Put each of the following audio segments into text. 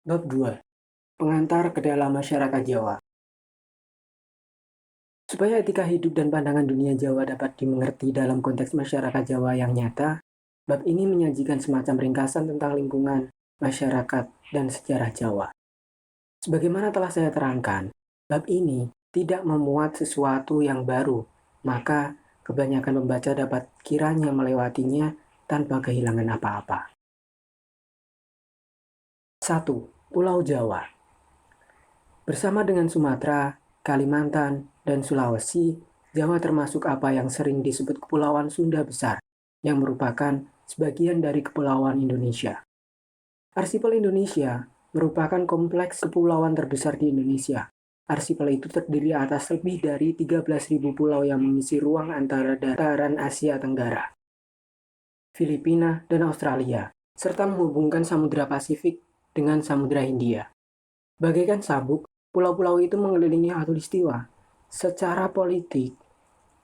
Bab 2. Pengantar ke dalam masyarakat Jawa. Supaya etika hidup dan pandangan dunia Jawa dapat dimengerti dalam konteks masyarakat Jawa yang nyata, bab ini menyajikan semacam ringkasan tentang lingkungan, masyarakat, dan sejarah Jawa. Sebagaimana telah saya terangkan, bab ini tidak memuat sesuatu yang baru, maka kebanyakan pembaca dapat kiranya melewatinya tanpa kehilangan apa-apa. 1. Pulau Jawa. Bersama dengan Sumatera, Kalimantan, dan Sulawesi, Jawa termasuk apa yang sering disebut Kepulauan Sunda Besar, yang merupakan sebagian dari Kepulauan Indonesia. Arsipel Indonesia merupakan kompleks kepulauan terbesar di Indonesia. Arsipel itu terdiri atas lebih dari 13.000 pulau yang mengisi ruang antara dataran Asia Tenggara, Filipina, dan Australia, serta menghubungkan Samudra Pasifik dengan Samudra Hindia. Bagaikan sabuk, pulau-pulau itu mengelilingi khatulistiwa. Secara politik,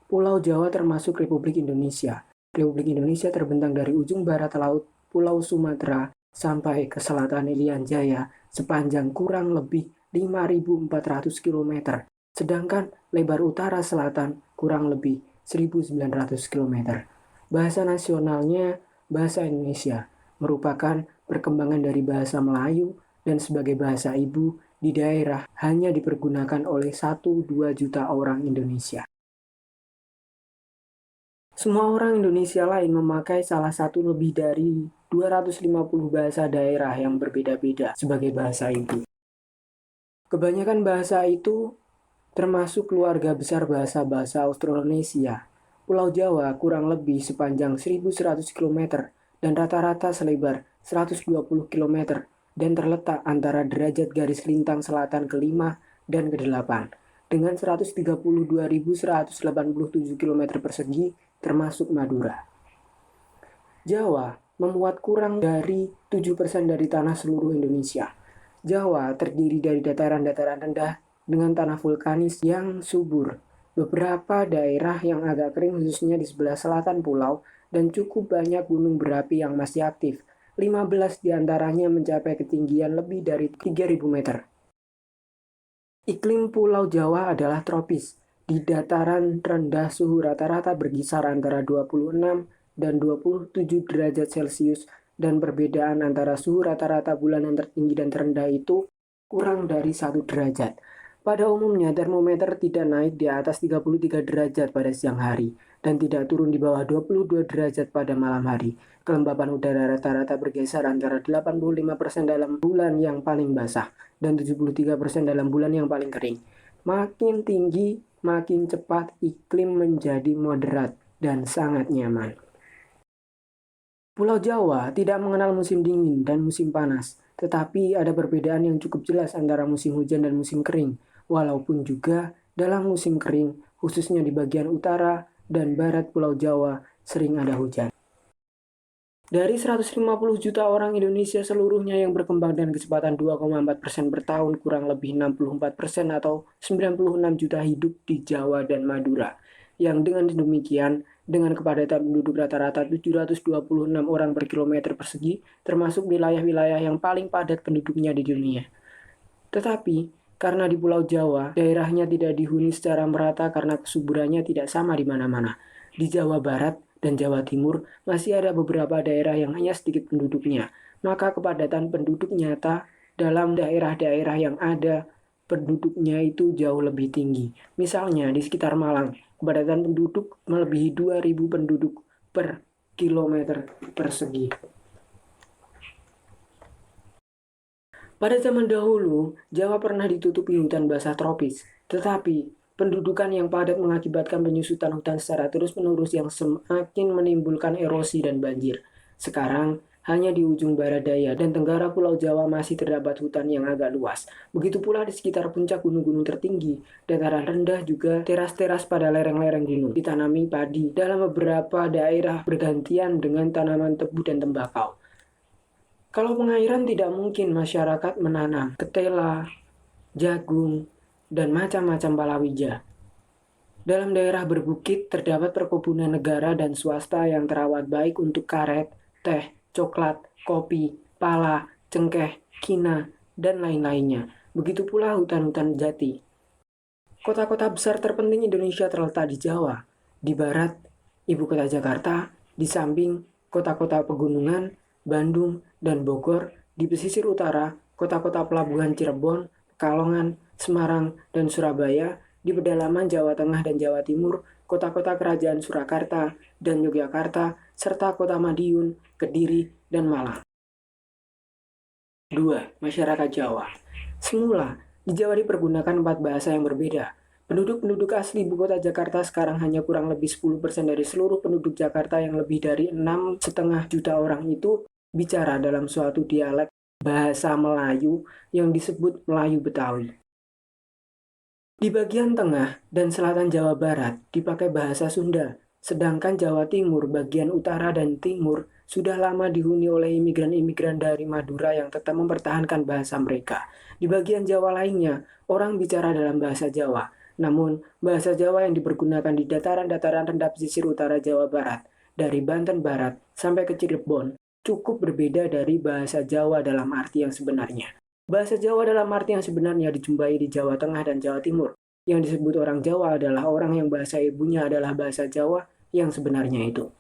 Pulau Jawa termasuk Republik Indonesia. Republik Indonesia terbentang dari ujung barat laut Pulau Sumatera sampai ke selatan Irian Jaya sepanjang kurang lebih 5.400 km, sedangkan lebar utara selatan kurang lebih 1.900 km. Bahasa nasionalnya bahasa Indonesia, merupakan perkembangan dari bahasa Melayu dan sebagai bahasa ibu di daerah hanya dipergunakan oleh 1-2 juta orang Indonesia. Semua orang Indonesia lain memakai salah satu lebih dari 250 bahasa daerah yang berbeda-beda sebagai bahasa ibu. Kebanyakan bahasa itu termasuk keluarga besar bahasa-bahasa Austronesia. Pulau Jawa kurang lebih sepanjang 1.100 km dan rata-rata selebar 120 km dan terletak antara derajat garis lintang selatan ke-5 dan ke-8 dengan 132.187 km persegi termasuk Madura. Jawa memuat kurang dari 7% dari tanah seluruh Indonesia. Jawa terdiri dari dataran-dataran rendah dengan tanah vulkanis yang subur. Beberapa daerah yang agak kering khususnya di sebelah selatan pulau dan cukup banyak gunung berapi yang masih aktif. 15 diantaranya mencapai ketinggian lebih dari 3.000 meter. Iklim Pulau Jawa adalah tropis. Di dataran rendah suhu rata-rata berkisar antara 26 dan 27 derajat Celcius dan perbedaan antara suhu rata-rata bulanan tertinggi dan terendah itu kurang dari 1 derajat. Pada umumnya termometer tidak naik di atas 33 derajat pada siang hari dan tidak turun di bawah 22 derajat pada malam hari. Kelembapan udara rata-rata bergeser antara 85% dalam bulan yang paling basah dan 73% dalam bulan yang paling kering. Makin tinggi, makin cepat iklim menjadi moderat dan sangat nyaman. Pulau Jawa tidak mengenal musim dingin dan musim panas, tetapi ada perbedaan yang cukup jelas antara musim hujan dan musim kering, walaupun juga dalam musim kering, khususnya di bagian utara dan barat Pulau Jawa, sering ada hujan. Dari 150 juta orang Indonesia seluruhnya yang berkembang dengan kecepatan 2,4% per tahun, kurang lebih 64% atau 96 juta hidup di Jawa dan Madura. Yang dengan demikian, dengan kepadatan penduduk rata-rata 726 orang per kilometer persegi, termasuk wilayah-wilayah yang paling padat penduduknya di dunia. Tetapi, karena di Pulau Jawa, daerahnya tidak dihuni secara merata karena kesuburannya tidak sama di mana-mana. Di Jawa Barat dan Jawa Timur masih ada beberapa daerah yang hanya sedikit penduduknya. Maka kepadatan penduduk nyata dalam daerah-daerah yang ada penduduknya itu jauh lebih tinggi. Misalnya di sekitar Malang, kepadatan penduduk melebihi 2.000 penduduk per kilometer persegi. Pada zaman dahulu, Jawa pernah ditutupi hutan basah tropis, tetapi pendudukan yang padat mengakibatkan penyusutan hutan secara terus-menerus yang semakin menimbulkan erosi dan banjir. Sekarang, hanya di ujung barat daya dan tenggara Pulau Jawa masih terdapat hutan yang agak luas. Begitu pula di sekitar puncak gunung-gunung tertinggi, dataran rendah juga teras-teras pada lereng-lereng gunung. Ditanami padi dalam beberapa daerah bergantian dengan tanaman tebu dan tembakau. Kalau pengairan tidak mungkin masyarakat menanam ketela, jagung, dan macam-macam palawija. Dalam daerah berbukit terdapat perkebunan negara dan swasta yang terawat baik untuk karet, teh, coklat, kopi, pala, cengkeh, kina, dan lain-lainnya. Begitu pula hutan-hutan jati. Kota-kota besar terpenting Indonesia terletak di Jawa. Di barat, ibu kota Jakarta, di samping kota-kota pegunungan, Bandung, dan Bogor, di pesisir utara, kota-kota pelabuhan Cirebon, Pekalongan, Semarang, dan Surabaya, di pedalaman Jawa Tengah dan Jawa Timur, kota-kota kerajaan Surakarta dan Yogyakarta, serta kota Madiun, Kediri, dan Malang. 2. Masyarakat Jawa. Semula, di Jawa dipergunakan 4 bahasa yang berbeda. Penduduk-penduduk asli ibu kota Jakarta sekarang hanya kurang lebih 10% dari seluruh penduduk Jakarta yang lebih dari 6,5 juta orang itu bicara dalam suatu dialek bahasa Melayu yang disebut Melayu Betawi. Di bagian tengah dan selatan Jawa Barat dipakai bahasa Sunda, sedangkan Jawa Timur, bagian utara dan timur sudah lama dihuni oleh imigran-imigran dari Madura yang tetap mempertahankan bahasa mereka. Di bagian Jawa lainnya, orang bicara dalam bahasa Jawa. Namun, bahasa Jawa yang dipergunakan di dataran-dataran rendah pesisir utara Jawa Barat, dari Banten Barat sampai ke Cirebon, cukup berbeda dari bahasa Jawa dalam arti yang sebenarnya. Bahasa Jawa dalam arti yang sebenarnya dijumpai di Jawa Tengah dan Jawa Timur. Yang disebut orang Jawa adalah orang yang bahasa ibunya adalah bahasa Jawa yang sebenarnya itu.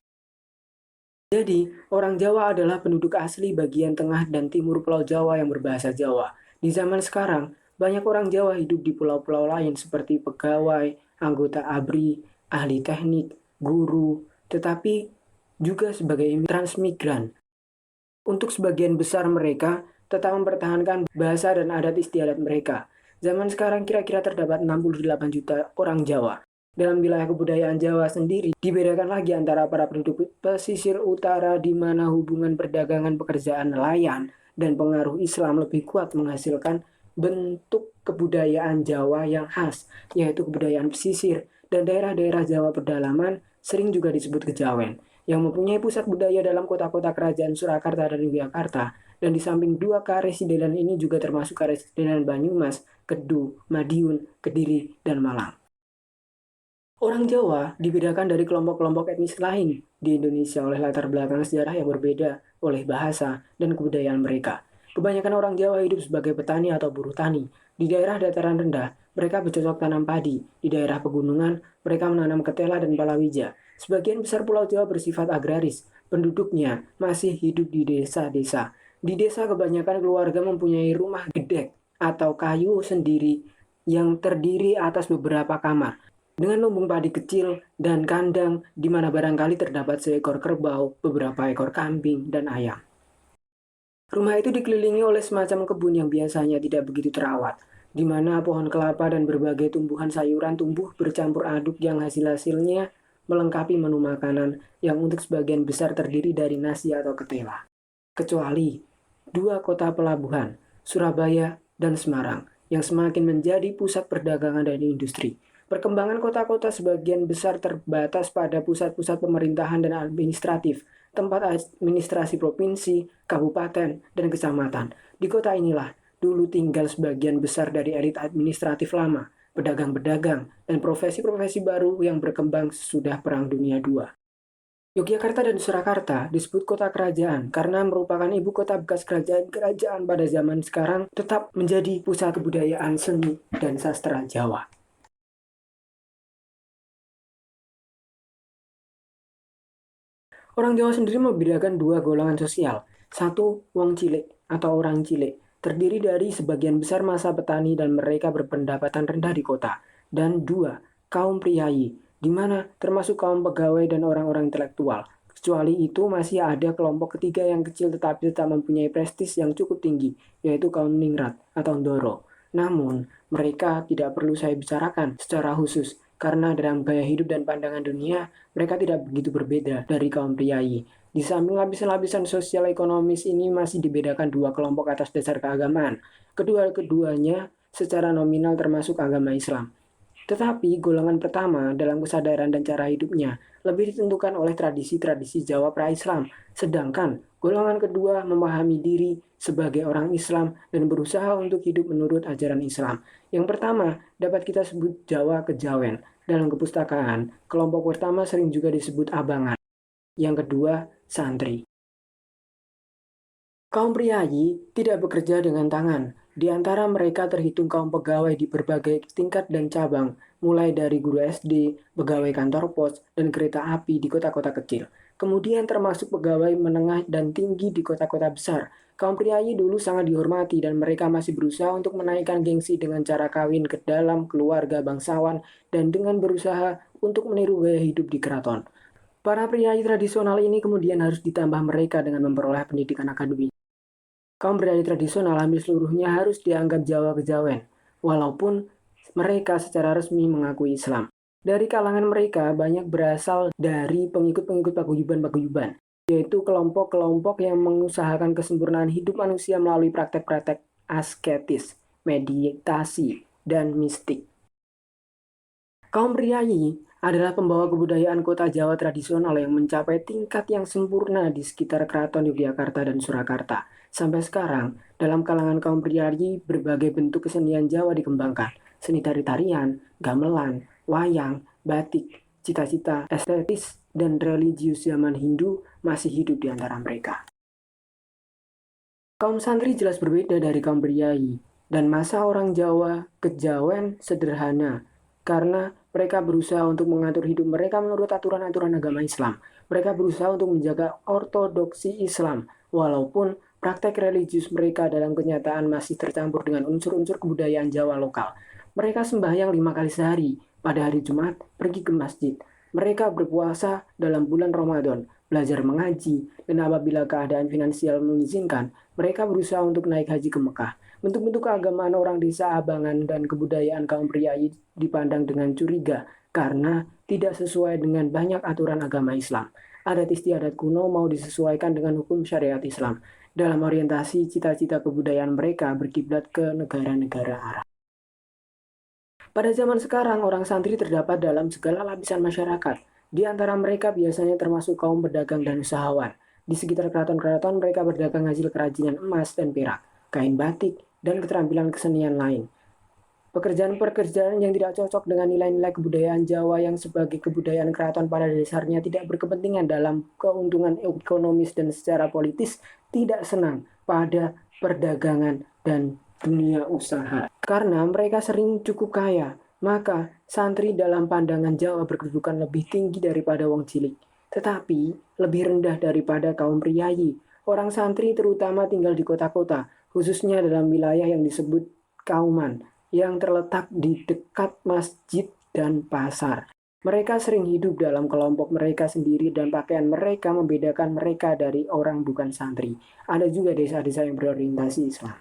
Jadi, orang Jawa adalah penduduk asli bagian tengah dan timur Pulau Jawa yang berbahasa Jawa. Di zaman sekarang, banyak orang Jawa hidup di pulau-pulau lain seperti pegawai, anggota ABRI, ahli teknik, guru, tetapi juga sebagai transmigran. Untuk sebagian besar mereka tetap mempertahankan bahasa dan adat istiadat mereka. Zaman sekarang kira-kira terdapat 68 juta orang Jawa. Dalam wilayah kebudayaan Jawa sendiri, dibedakan lagi antara para penduduk pesisir utara di mana hubungan perdagangan pekerjaan nelayan dan pengaruh Islam lebih kuat menghasilkan bentuk kebudayaan Jawa yang khas, yaitu kebudayaan pesisir, dan daerah-daerah Jawa pedalaman sering juga disebut kejawen, yang mempunyai pusat budaya dalam kota-kota kerajaan Surakarta dan Yogyakarta, dan di samping 2 karesidenan ini juga termasuk karesidenan Banyumas, Kedu, Madiun, Kediri, dan Malang. Orang Jawa dibedakan dari kelompok-kelompok etnis lain di Indonesia oleh latar belakang sejarah yang berbeda, oleh bahasa dan kebudayaan mereka. Kebanyakan orang Jawa hidup sebagai petani atau buruh tani. Di daerah dataran rendah, mereka bercocok tanam padi. Di daerah pegunungan, mereka menanam ketela dan palawija. Sebagian besar Pulau Jawa bersifat agraris. Penduduknya masih hidup di desa-desa. Di desa kebanyakan keluarga mempunyai rumah gedek atau kayu sendiri yang terdiri atas beberapa kamar, dengan lumbung padi kecil dan kandang di mana barangkali terdapat seekor kerbau, beberapa ekor kambing, dan ayam. Rumah itu dikelilingi oleh semacam kebun yang biasanya tidak begitu terawat, di mana pohon kelapa dan berbagai tumbuhan sayuran tumbuh bercampur aduk yang hasil-hasilnya melengkapi menu makanan yang untuk sebagian besar terdiri dari nasi atau ketela. Kecuali 2 kota pelabuhan, Surabaya dan Semarang, yang semakin menjadi pusat perdagangan dan industri. Perkembangan kota-kota sebagian besar terbatas pada pusat-pusat pemerintahan dan administratif, tempat administrasi provinsi, kabupaten, dan kecamatan. Di kota inilah dulu tinggal sebagian besar dari elit administratif lama, pedagang-pedagang, dan profesi-profesi baru yang berkembang sesudah Perang Dunia II. Yogyakarta dan Surakarta disebut kota kerajaan karena merupakan ibu kota bekas kerajaan-kerajaan pada zaman sekarang, tetap menjadi pusat kebudayaan seni dan sastra Jawa. Orang Jawa sendiri membedakan 2 golongan sosial. 1. Wong cilik atau orang cilik, terdiri dari sebagian besar masa petani dan mereka berpendapatan rendah di kota. Dan 2. Kaum priayi, di mana termasuk kaum pegawai dan orang-orang intelektual. Kecuali itu masih ada kelompok ketiga yang kecil tetapi tetap mempunyai prestis yang cukup tinggi, yaitu kaum ningrat atau ndoro. Namun, mereka tidak perlu saya bicarakan secara khusus, karena dalam gaya hidup dan pandangan dunia, mereka tidak begitu berbeda dari kaum priayi. Di samping lapisan-lapisan sosial ekonomis ini masih dibedakan 2 kelompok atas dasar keagamaan. Kedua-keduanya secara nominal termasuk agama Islam. Tetapi golongan pertama dalam kesadaran dan cara hidupnya lebih ditentukan oleh tradisi-tradisi Jawa pra-Islam, sedangkan golongan kedua memahami diri sebagai orang Islam dan berusaha untuk hidup menurut ajaran Islam. Yang pertama dapat kita sebut Jawa kejawen. Dalam kepustakaan, kelompok pertama sering juga disebut abangan. Yang kedua, santri. Kaum priayi tidak bekerja dengan tangan. Di antara mereka terhitung kaum pegawai di berbagai tingkat dan cabang, mulai dari guru SD, pegawai kantor pos, dan kereta api di kota-kota kecil. Kemudian termasuk pegawai menengah dan tinggi di kota-kota besar. Kaum priayi dulu sangat dihormati dan mereka masih berusaha untuk menaikkan gengsi dengan cara kawin ke dalam keluarga bangsawan dan dengan berusaha untuk meniru gaya hidup di keraton. Para priayi tradisional ini kemudian harus ditambah mereka dengan memperoleh pendidikan akademik. Kaum priayi tradisional hampir seluruhnya harus dianggap Jawa kejawen, walaupun mereka secara resmi mengakui Islam. Dari kalangan mereka banyak berasal dari pengikut-pengikut paguyuban-paguyuban, yaitu kelompok-kelompok yang mengusahakan kesempurnaan hidup manusia melalui praktek-praktek asketis, meditasi, dan mistik. Kaum priayi adalah pembawa kebudayaan kota Jawa tradisional yang mencapai tingkat yang sempurna di sekitar keraton Yogyakarta dan Surakarta. Sampai sekarang, dalam kalangan kaum priayi, berbagai bentuk kesenian Jawa dikembangkan. Seni tari-tarian, gamelan, wayang, batik, cita-cita estetis, dan religius zaman Hindu masih hidup di antara mereka. Kaum santri jelas berbeda dari kaum priayi, dan masa orang Jawa kejawen sederhana, karena mereka berusaha untuk mengatur hidup mereka menurut aturan-aturan agama Islam. Mereka berusaha untuk menjaga ortodoksi Islam, walaupun praktek religius mereka dalam kenyataan masih tercampur dengan unsur-unsur kebudayaan Jawa lokal. Mereka sembahyang 5 kali sehari, pada hari Jumat pergi ke masjid. Mereka berpuasa dalam bulan Ramadan, belajar mengaji, dan apabila keadaan finansial mengizinkan, mereka berusaha untuk naik haji ke Mekah. Bentuk-bentuk keagamaan orang desa Abangan dan kebudayaan kaum priayi dipandang dengan curiga karena tidak sesuai dengan banyak aturan agama Islam. Adat istiadat kuno mau disesuaikan dengan hukum syariat Islam. Dalam orientasi cita-cita kebudayaan mereka berkiblat ke negara-negara Arab. Pada zaman sekarang, orang santri terdapat dalam segala lapisan masyarakat. Di antara mereka biasanya termasuk kaum pedagang dan usahawan. Di sekitar keraton-keraton mereka berdagang hasil kerajinan emas dan perak, kain batik, dan keterampilan kesenian lain. Pekerjaan-pekerjaan yang tidak cocok dengan nilai-nilai kebudayaan Jawa yang sebagai kebudayaan keraton pada dasarnya tidak berkepentingan dalam keuntungan ekonomis dan secara politis, tidak senang pada perdagangan dan dunia usaha. Karena mereka sering cukup kaya, maka santri dalam pandangan Jawa berkedudukan lebih tinggi daripada wong cilik, tetapi lebih rendah daripada kaum priayi. Orang santri terutama tinggal di kota-kota, khususnya dalam wilayah yang disebut kauman, yang terletak di dekat masjid dan pasar. Mereka sering hidup dalam kelompok mereka sendiri dan pakaian mereka membedakan mereka dari orang bukan santri. Ada juga desa-desa yang berorientasi Islam.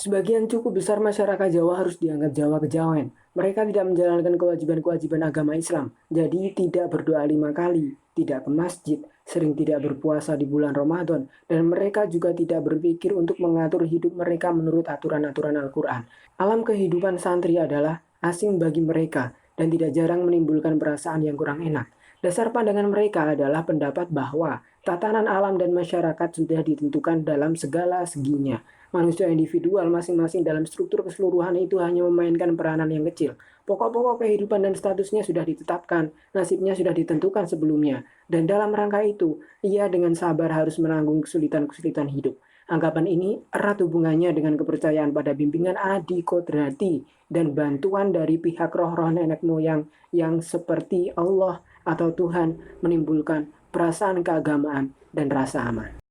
Sebagian cukup besar masyarakat Jawa harus dianggap Jawa kejawen. Mereka tidak menjalankan kewajiban-kewajiban agama Islam, jadi tidak berdoa 5 kali, tidak ke masjid, sering tidak berpuasa di bulan Ramadan, dan mereka juga tidak berpikir untuk mengatur hidup mereka menurut aturan-aturan Al-Quran. Alam kehidupan santri adalah asing bagi mereka dan tidak jarang menimbulkan perasaan yang kurang enak. Dasar pandangan mereka adalah pendapat bahwa tatanan alam dan masyarakat sudah ditentukan dalam segala seginya. Manusia individual masing-masing dalam struktur keseluruhan itu hanya memainkan peranan yang kecil. Pokok-pokok kehidupan dan statusnya sudah ditetapkan, nasibnya sudah ditentukan sebelumnya. Dan dalam rangka itu, ia dengan sabar harus menanggung kesulitan-kesulitan hidup. Anggapan ini erat hubungannya dengan kepercayaan pada bimbingan adi kodrati dan bantuan dari pihak roh-roh nenek moyang yang seperti Allah atau Tuhan menimbulkan perasaan keagamaan dan rasa aman.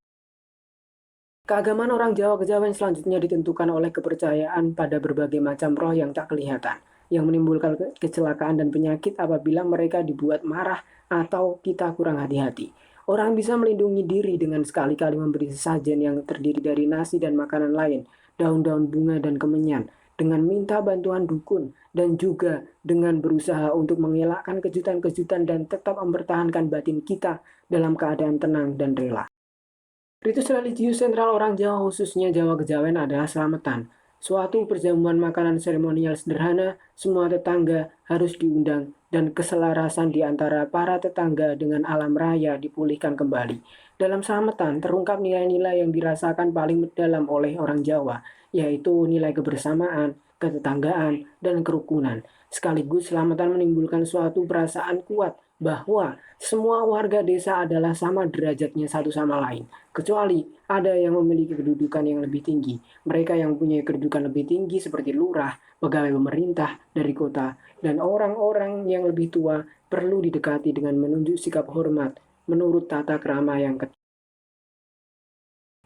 Keagamaan orang Jawa kejawen selanjutnya ditentukan oleh kepercayaan pada berbagai macam roh yang tak kelihatan, yang menimbulkan kecelakaan dan penyakit apabila mereka dibuat marah atau kita kurang hati-hati. Orang bisa melindungi diri dengan sekali-kali memberi sesajen yang terdiri dari nasi dan makanan lain, daun-daun bunga dan kemenyan, dengan minta bantuan dukun, dan juga dengan berusaha untuk mengelakkan kejutan-kejutan dan tetap mempertahankan batin kita dalam keadaan tenang dan rela. Ritus religius sentral orang Jawa khususnya Jawa kejawen adalah selamatan. Suatu perjamuan makanan seremonial sederhana, semua tetangga harus diundang dan keselarasan di antara para tetangga dengan alam raya dipulihkan kembali. Dalam selamatan terungkap nilai-nilai yang dirasakan paling dalam oleh orang Jawa, yaitu nilai kebersamaan, ketetanggaan, dan kerukunan. Sekaligus selamatan menimbulkan suatu perasaan kuat bahwa semua warga desa adalah sama derajatnya satu sama lain, kecuali ada yang memiliki kedudukan yang lebih tinggi. Mereka yang mempunyai kedudukan lebih tinggi seperti lurah, pegawai pemerintah dari kota, dan orang-orang yang lebih tua perlu didekati dengan menunjuk sikap hormat menurut tata krama yang ketat.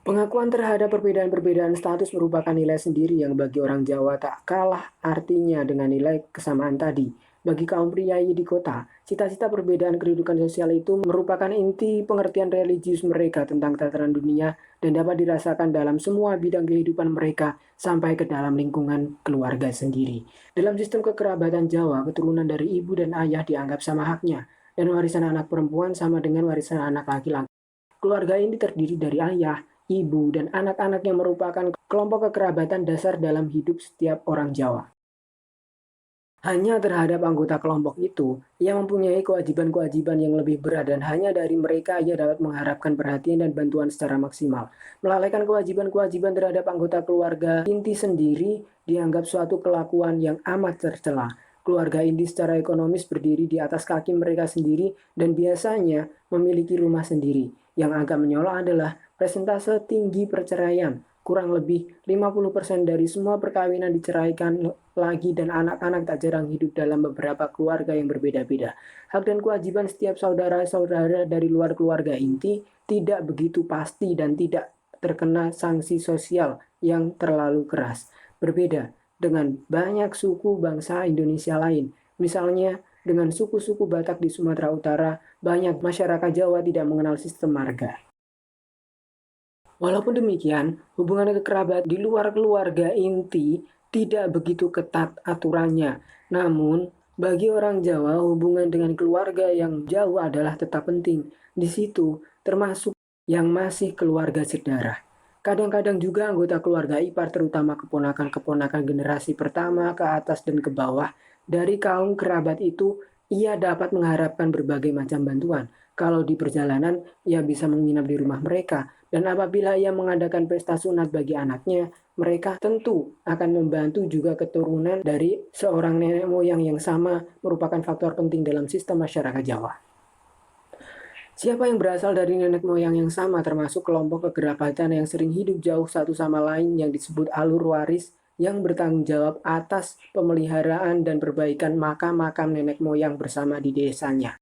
Pengakuan terhadap perbedaan-perbedaan status merupakan nilai sendiri yang bagi orang Jawa tak kalah artinya dengan nilai kesamaan tadi. Bagi kaum priai di kota, cita-cita perbedaan kedudukan sosial itu merupakan inti pengertian religius mereka tentang tataran dunia dan dapat dirasakan dalam semua bidang kehidupan mereka sampai ke dalam lingkungan keluarga sendiri. Dalam sistem kekerabatan Jawa, keturunan dari ibu dan ayah dianggap sama haknya, dan warisan anak perempuan sama dengan warisan anak laki-laki. Keluarga ini terdiri dari ayah, ibu, dan anak-anak yang merupakan kelompok kekerabatan dasar dalam hidup setiap orang Jawa. Hanya terhadap anggota kelompok itu, ia mempunyai kewajiban-kewajiban yang lebih berat dan hanya dari mereka ia dapat mengharapkan perhatian dan bantuan secara maksimal. Melalaikan kewajiban-kewajiban terhadap anggota keluarga inti sendiri dianggap suatu kelakuan yang amat tercela. Keluarga inti secara ekonomis berdiri di atas kaki mereka sendiri dan biasanya memiliki rumah sendiri. Yang agak menyolok adalah persentase tinggi perceraian. Kurang lebih 50% dari semua perkawinan diceraikan lagi dan anak-anak tak jarang hidup dalam beberapa keluarga yang berbeda-beda. Hak dan kewajiban setiap saudara-saudara dari luar keluarga inti tidak begitu pasti dan tidak terkena sanksi sosial yang terlalu keras. Berbeda dengan banyak suku bangsa Indonesia lain. Misalnya dengan suku-suku Batak di Sumatera Utara, banyak masyarakat Jawa tidak mengenal sistem marga. Walaupun demikian, hubungan kekerabat di luar keluarga inti tidak begitu ketat aturannya. Namun, bagi orang Jawa, hubungan dengan keluarga yang jauh adalah tetap penting. Di situ termasuk yang masih keluarga sedarah. Kadang-kadang juga anggota keluarga ipar, terutama keponakan-keponakan generasi pertama ke atas dan ke bawah, dari kaum kerabat itu, ia dapat mengharapkan berbagai macam bantuan. Kalau di perjalanan, ia bisa menginap di rumah mereka. Dan apabila ia mengadakan pesta sunat bagi anaknya, mereka tentu akan membantu juga keturunan dari seorang nenek moyang yang sama merupakan faktor penting dalam sistem masyarakat Jawa. Siapa yang berasal dari nenek moyang yang sama termasuk kelompok kekerabatan yang sering hidup jauh satu sama lain yang disebut alur waris yang bertanggung jawab atas pemeliharaan dan perbaikan makam-makam nenek moyang bersama di desanya.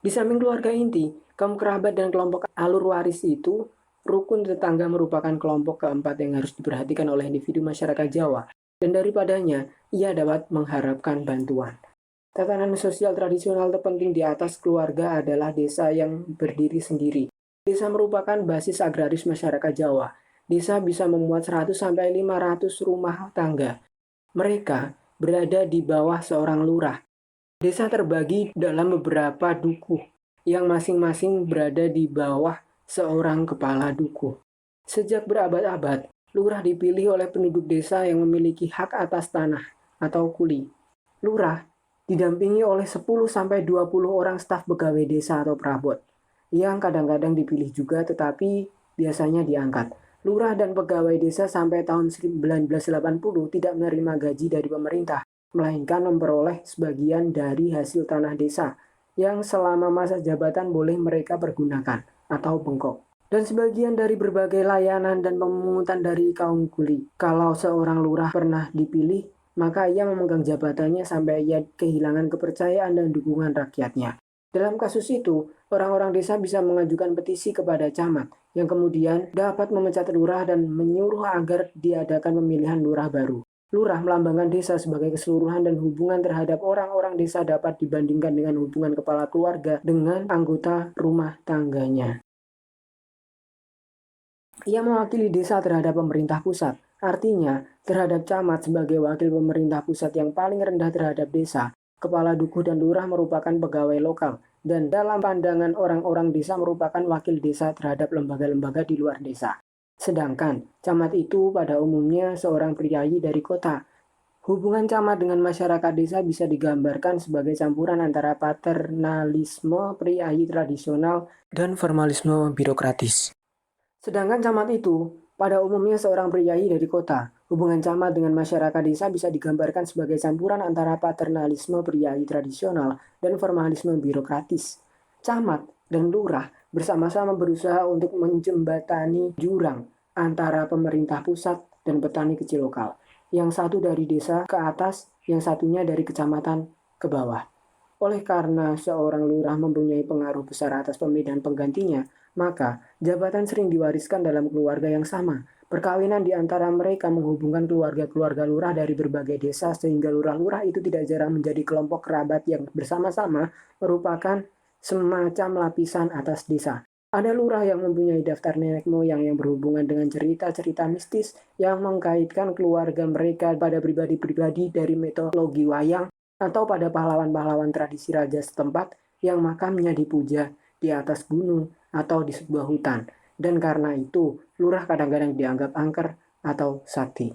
Di samping keluarga inti, kaum kerabat dan kelompok alur waris itu, rukun tetangga merupakan kelompok keempat yang harus diperhatikan oleh individu masyarakat Jawa, dan daripadanya ia dapat mengharapkan bantuan. Tatanan sosial tradisional terpenting di atas keluarga adalah desa yang berdiri sendiri. Desa merupakan basis agraris masyarakat Jawa. Desa bisa memuat 100-500 rumah tangga. Mereka berada di bawah seorang lurah. Desa terbagi dalam beberapa dukuh yang masing-masing berada di bawah seorang kepala dukuh. Sejak berabad-abad, lurah dipilih oleh penduduk desa yang memiliki hak atas tanah atau kuli. Lurah didampingi oleh 10-20 orang staf pegawai desa atau perabot, yang kadang-kadang dipilih juga tetapi biasanya diangkat. Lurah dan pegawai desa sampai tahun 1980 tidak menerima gaji dari pemerintah, melainkan memperoleh sebagian dari hasil tanah desa yang selama masa jabatan boleh mereka pergunakan atau bengkok. Dan sebagian dari berbagai layanan dan pemungutan dari kaum kuli. Kalau seorang lurah pernah dipilih, maka ia memegang jabatannya sampai ia kehilangan kepercayaan dan dukungan rakyatnya. Dalam kasus itu, orang-orang desa bisa mengajukan petisi kepada camat, yang kemudian dapat memecat lurah dan menyuruh agar diadakan pemilihan lurah baru. Lurah melambangkan desa sebagai keseluruhan dan hubungan terhadap orang-orang desa dapat dibandingkan dengan hubungan kepala keluarga dengan anggota rumah tangganya. Ia mewakili desa terhadap pemerintah pusat, artinya terhadap camat sebagai wakil pemerintah pusat yang paling rendah terhadap desa. Kepala dukuh dan lurah merupakan pegawai lokal, dan dalam pandangan orang-orang desa merupakan wakil desa terhadap lembaga-lembaga di luar desa. Sedangkan camat itu pada umumnya seorang priayi dari kota. Hubungan camat dengan masyarakat desa bisa digambarkan sebagai campuran antara paternalisme priayi tradisional dan formalisme birokratis. Sedangkan camat itu Pada umumnya seorang priai dari kota, hubungan camat dengan masyarakat desa bisa digambarkan sebagai campuran antara paternalisme priai tradisional dan formalisme birokratis. Camat dan lurah bersama-sama berusaha untuk menjembatani jurang antara pemerintah pusat dan petani kecil lokal. Yang satu dari desa ke atas, yang satunya dari kecamatan ke bawah. Oleh karena seorang lurah mempunyai pengaruh besar atas pemilihan penggantinya, maka jabatan sering diwariskan dalam keluarga yang sama. Perkawinan di antara mereka menghubungkan keluarga-keluarga lurah dari berbagai desa sehingga lurah-lurah itu tidak jarang menjadi kelompok kerabat yang bersama-sama merupakan semacam lapisan atas desa. Ada lurah yang mempunyai daftar nenek moyang yang berhubungan dengan cerita-cerita mistis yang mengkaitkan keluarga mereka pada pribadi-pribadi dari mitologi wayang atau pada pahlawan-pahlawan tradisi raja setempat yang makamnya dipuja di atas gunung atau di sebuah hutan. Dan karena itu, lurah kadang-kadang dianggap angker atau sakti.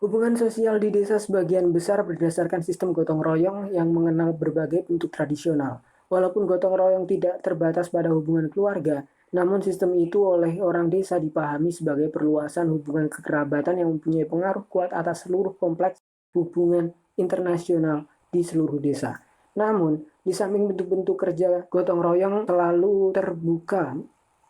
Hubungan sosial di desa sebagian besar berdasarkan sistem gotong royong yang mengenal berbagai bentuk tradisional. Walaupun gotong royong tidak terbatas pada hubungan keluarga, namun sistem itu oleh orang desa dipahami sebagai perluasan hubungan kekerabatan yang mempunyai pengaruh kuat atas seluruh kompleks hubungan internasional di seluruh desa. Namun, di samping bentuk-bentuk kerja gotong royong selalu terbuka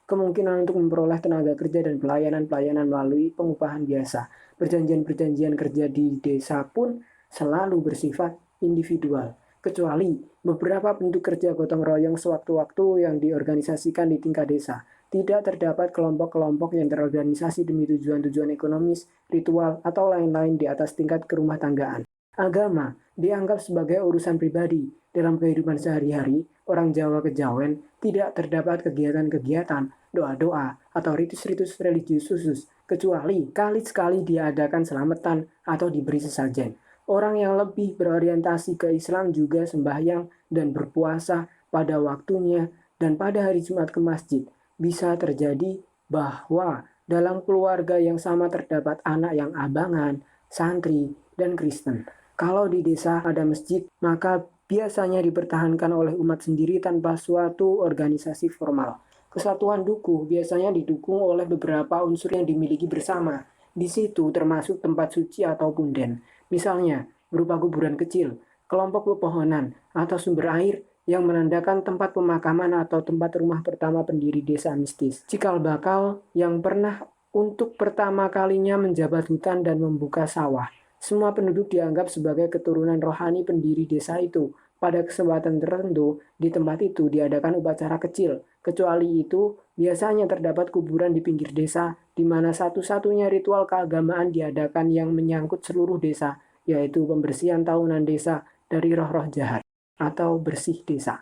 kemungkinan untuk memperoleh tenaga kerja dan pelayanan-pelayanan melalui pengupahan biasa. Perjanjian-perjanjian kerja di desa pun selalu bersifat individual, kecuali beberapa bentuk kerja gotong royong sewaktu-waktu yang diorganisasikan di tingkat desa. Tidak terdapat kelompok-kelompok yang terorganisasi demi tujuan-tujuan ekonomis, ritual, atau lain-lain di atas tingkat kerumah tanggaan. Agama dianggap sebagai urusan pribadi. Dalam kehidupan sehari-hari, orang Jawa kejawen tidak terdapat kegiatan-kegiatan, doa-doa, atau ritus-ritus religius khusus, kecuali kali sekali diadakan selamatan atau diberi sesajen. Orang yang lebih berorientasi ke Islam juga sembahyang dan berpuasa pada waktunya dan pada hari Jumat ke masjid. Bisa terjadi bahwa dalam keluarga yang sama terdapat anak yang abangan, santri, dan Kristen. Kalau di desa ada masjid, maka biasanya dipertahankan oleh umat sendiri tanpa suatu organisasi formal. Kesatuan dukuh biasanya didukung oleh beberapa unsur yang dimiliki bersama. Di situ termasuk tempat suci atau punden. Misalnya, berupa kuburan kecil, kelompok pepohonan, atau sumber air yang menandakan tempat pemakaman atau tempat rumah pertama pendiri desa mistis. Cikal bakal yang pernah untuk pertama kalinya menjabat hutan dan membuka sawah. Semua penduduk dianggap sebagai keturunan rohani pendiri desa itu. Pada kesempatan tertentu, di tempat itu diadakan upacara kecil. Kecuali itu, biasanya terdapat kuburan di pinggir desa, di mana satu-satunya ritual keagamaan diadakan yang menyangkut seluruh desa, yaitu pembersihan tahunan desa dari roh-roh jahat, atau bersih desa.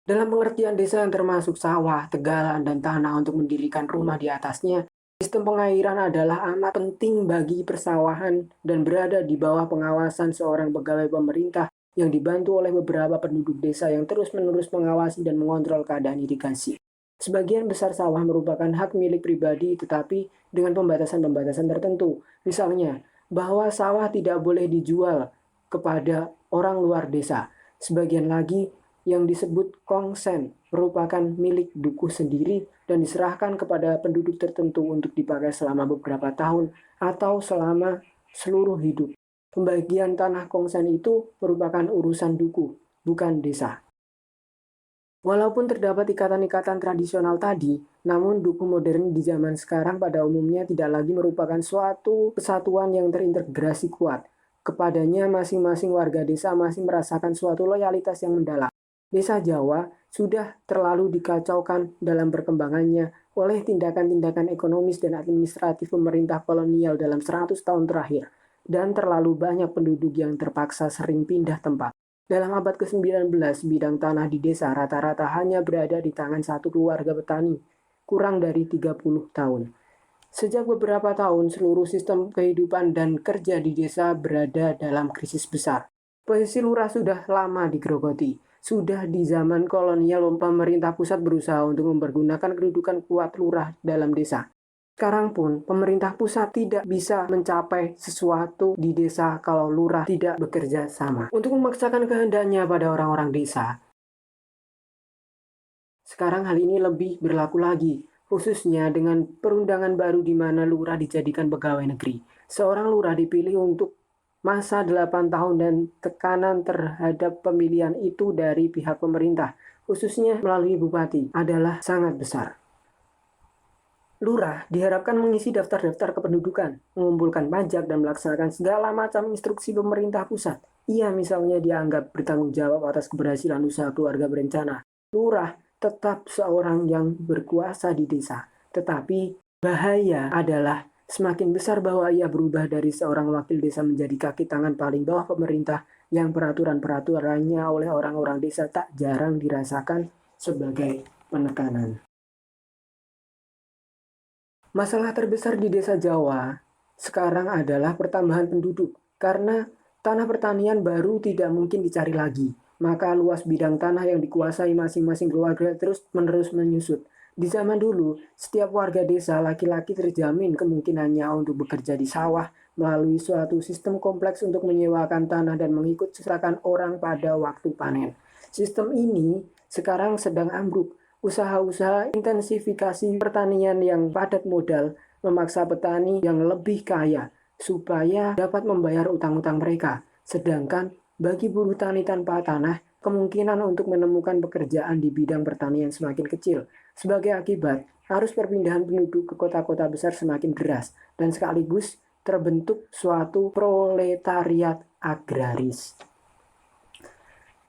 Dalam pengertian desa yang termasuk sawah, tegalan, dan tanah untuk mendirikan rumah di atasnya, sistem pengairan adalah amat penting bagi persawahan dan berada di bawah pengawasan seorang pegawai pemerintah yang dibantu oleh beberapa penduduk desa yang terus-menerus mengawasi dan mengontrol keadaan irigasi. Sebagian besar sawah merupakan hak milik pribadi tetapi dengan pembatasan-pembatasan tertentu. Misalnya, bahwa sawah tidak boleh dijual kepada orang luar desa. Sebagian lagi yang disebut kongsen merupakan milik dukuh sendiri dan diserahkan kepada penduduk tertentu untuk dipakai selama beberapa tahun atau selama seluruh hidup. Pembagian tanah kongsen itu merupakan urusan dukuh, bukan desa. Walaupun terdapat ikatan-ikatan tradisional tadi, namun dukuh modern di zaman sekarang pada umumnya tidak lagi merupakan suatu kesatuan yang terintegrasi kuat. Kepadanya masing-masing warga desa masih merasakan suatu loyalitas yang mendalam. Desa Jawa sudah terlalu dikacaukan dalam perkembangannya oleh tindakan-tindakan ekonomis dan administratif pemerintah kolonial dalam 100 tahun terakhir, dan terlalu banyak penduduk yang terpaksa sering pindah tempat. Dalam abad ke-19, bidang tanah di desa rata-rata hanya berada di tangan satu keluarga petani, kurang dari 30 tahun. Sejak beberapa tahun, seluruh sistem kehidupan dan kerja di desa berada dalam krisis besar. Posisi lurah sudah lama digerogoti. Sudah di zaman kolonial, pemerintah pusat berusaha untuk mempergunakan kedudukan kuat lurah dalam desa. Sekarang pun, pemerintah pusat tidak bisa mencapai sesuatu di desa kalau lurah tidak bekerja sama. Untuk memaksakan kehendaknya pada orang-orang desa, sekarang hal ini lebih berlaku lagi. khususnya dengan perundangan baru di mana lurah dijadikan pegawai negeri. Seorang lurah dipilih untuk masa 8 tahun dan tekanan terhadap pemilihan itu dari pihak pemerintah, khususnya melalui bupati, adalah sangat besar. Lurah diharapkan mengisi daftar-daftar kependudukan, mengumpulkan pajak, dan melaksanakan segala macam instruksi pemerintah pusat. Ia misalnya dianggap bertanggung jawab atas keberhasilan usaha keluarga berencana. Lurah tetap seorang yang berkuasa di desa, tetapi bahaya adalah semakin besar bahwa ia berubah dari seorang wakil desa menjadi kaki tangan paling bawah pemerintah yang peraturan-peraturannya oleh orang-orang desa tak jarang dirasakan sebagai penekanan. Masalah terbesar di desa Jawa sekarang adalah pertambahan penduduk, karena tanah pertanian baru tidak mungkin dicari lagi. Maka luas bidang tanah yang dikuasai masing-masing keluarga terus-menerus menyusut. Di zaman dulu, setiap warga desa laki-laki terjamin kemungkinannya untuk bekerja di sawah melalui suatu sistem kompleks untuk menyewakan tanah dan mengikut sertakan orang pada waktu panen. Sistem ini sekarang sedang ambruk. Usaha-usaha intensifikasi pertanian yang padat modal memaksa petani yang lebih kaya supaya dapat membayar utang-utang mereka. Sedangkan bagi buruh tani tanpa tanah, kemungkinan untuk menemukan pekerjaan di bidang pertanian semakin kecil. Sebagai akibat, arus perpindahan penduduk ke kota-kota besar semakin deras dan sekaligus terbentuk suatu proletariat agraris.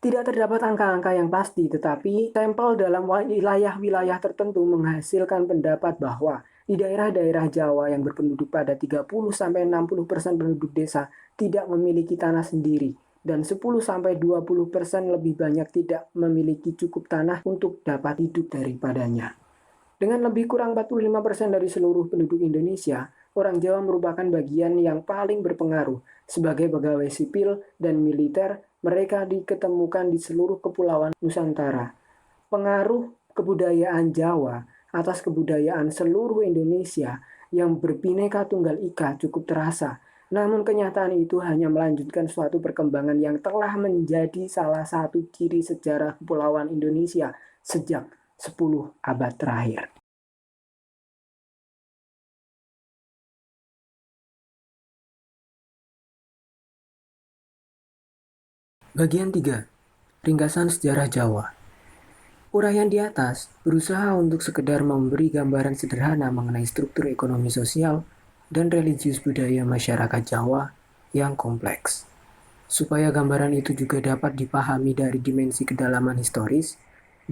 Tidak terdapat angka-angka yang pasti, tetapi sampel dalam wilayah-wilayah tertentu menghasilkan pendapat bahwa di daerah-daerah Jawa yang berpenduduk pada 30-60% penduduk desa tidak memiliki tanah sendiri dan 10-20% lebih banyak tidak memiliki cukup tanah untuk dapat hidup daripadanya. Dengan lebih kurang 45% dari seluruh penduduk Indonesia, orang Jawa merupakan bagian yang paling berpengaruh. Sebagai pegawai sipil dan militer, mereka diketemukan di seluruh kepulauan Nusantara. Pengaruh kebudayaan Jawa atas kebudayaan seluruh Indonesia yang berbineka tunggal ika cukup terasa. Namun kenyataan itu hanya melanjutkan suatu perkembangan yang telah menjadi salah satu ciri sejarah kepulauan Indonesia sejak 10 abad terakhir. Bagian 3. Ringkasan Sejarah Jawa. Uraian di atas berusaha untuk sekedar memberi gambaran sederhana mengenai struktur ekonomi sosial dan religius budaya masyarakat Jawa yang kompleks. Supaya gambaran itu juga dapat dipahami dari dimensi kedalaman historis,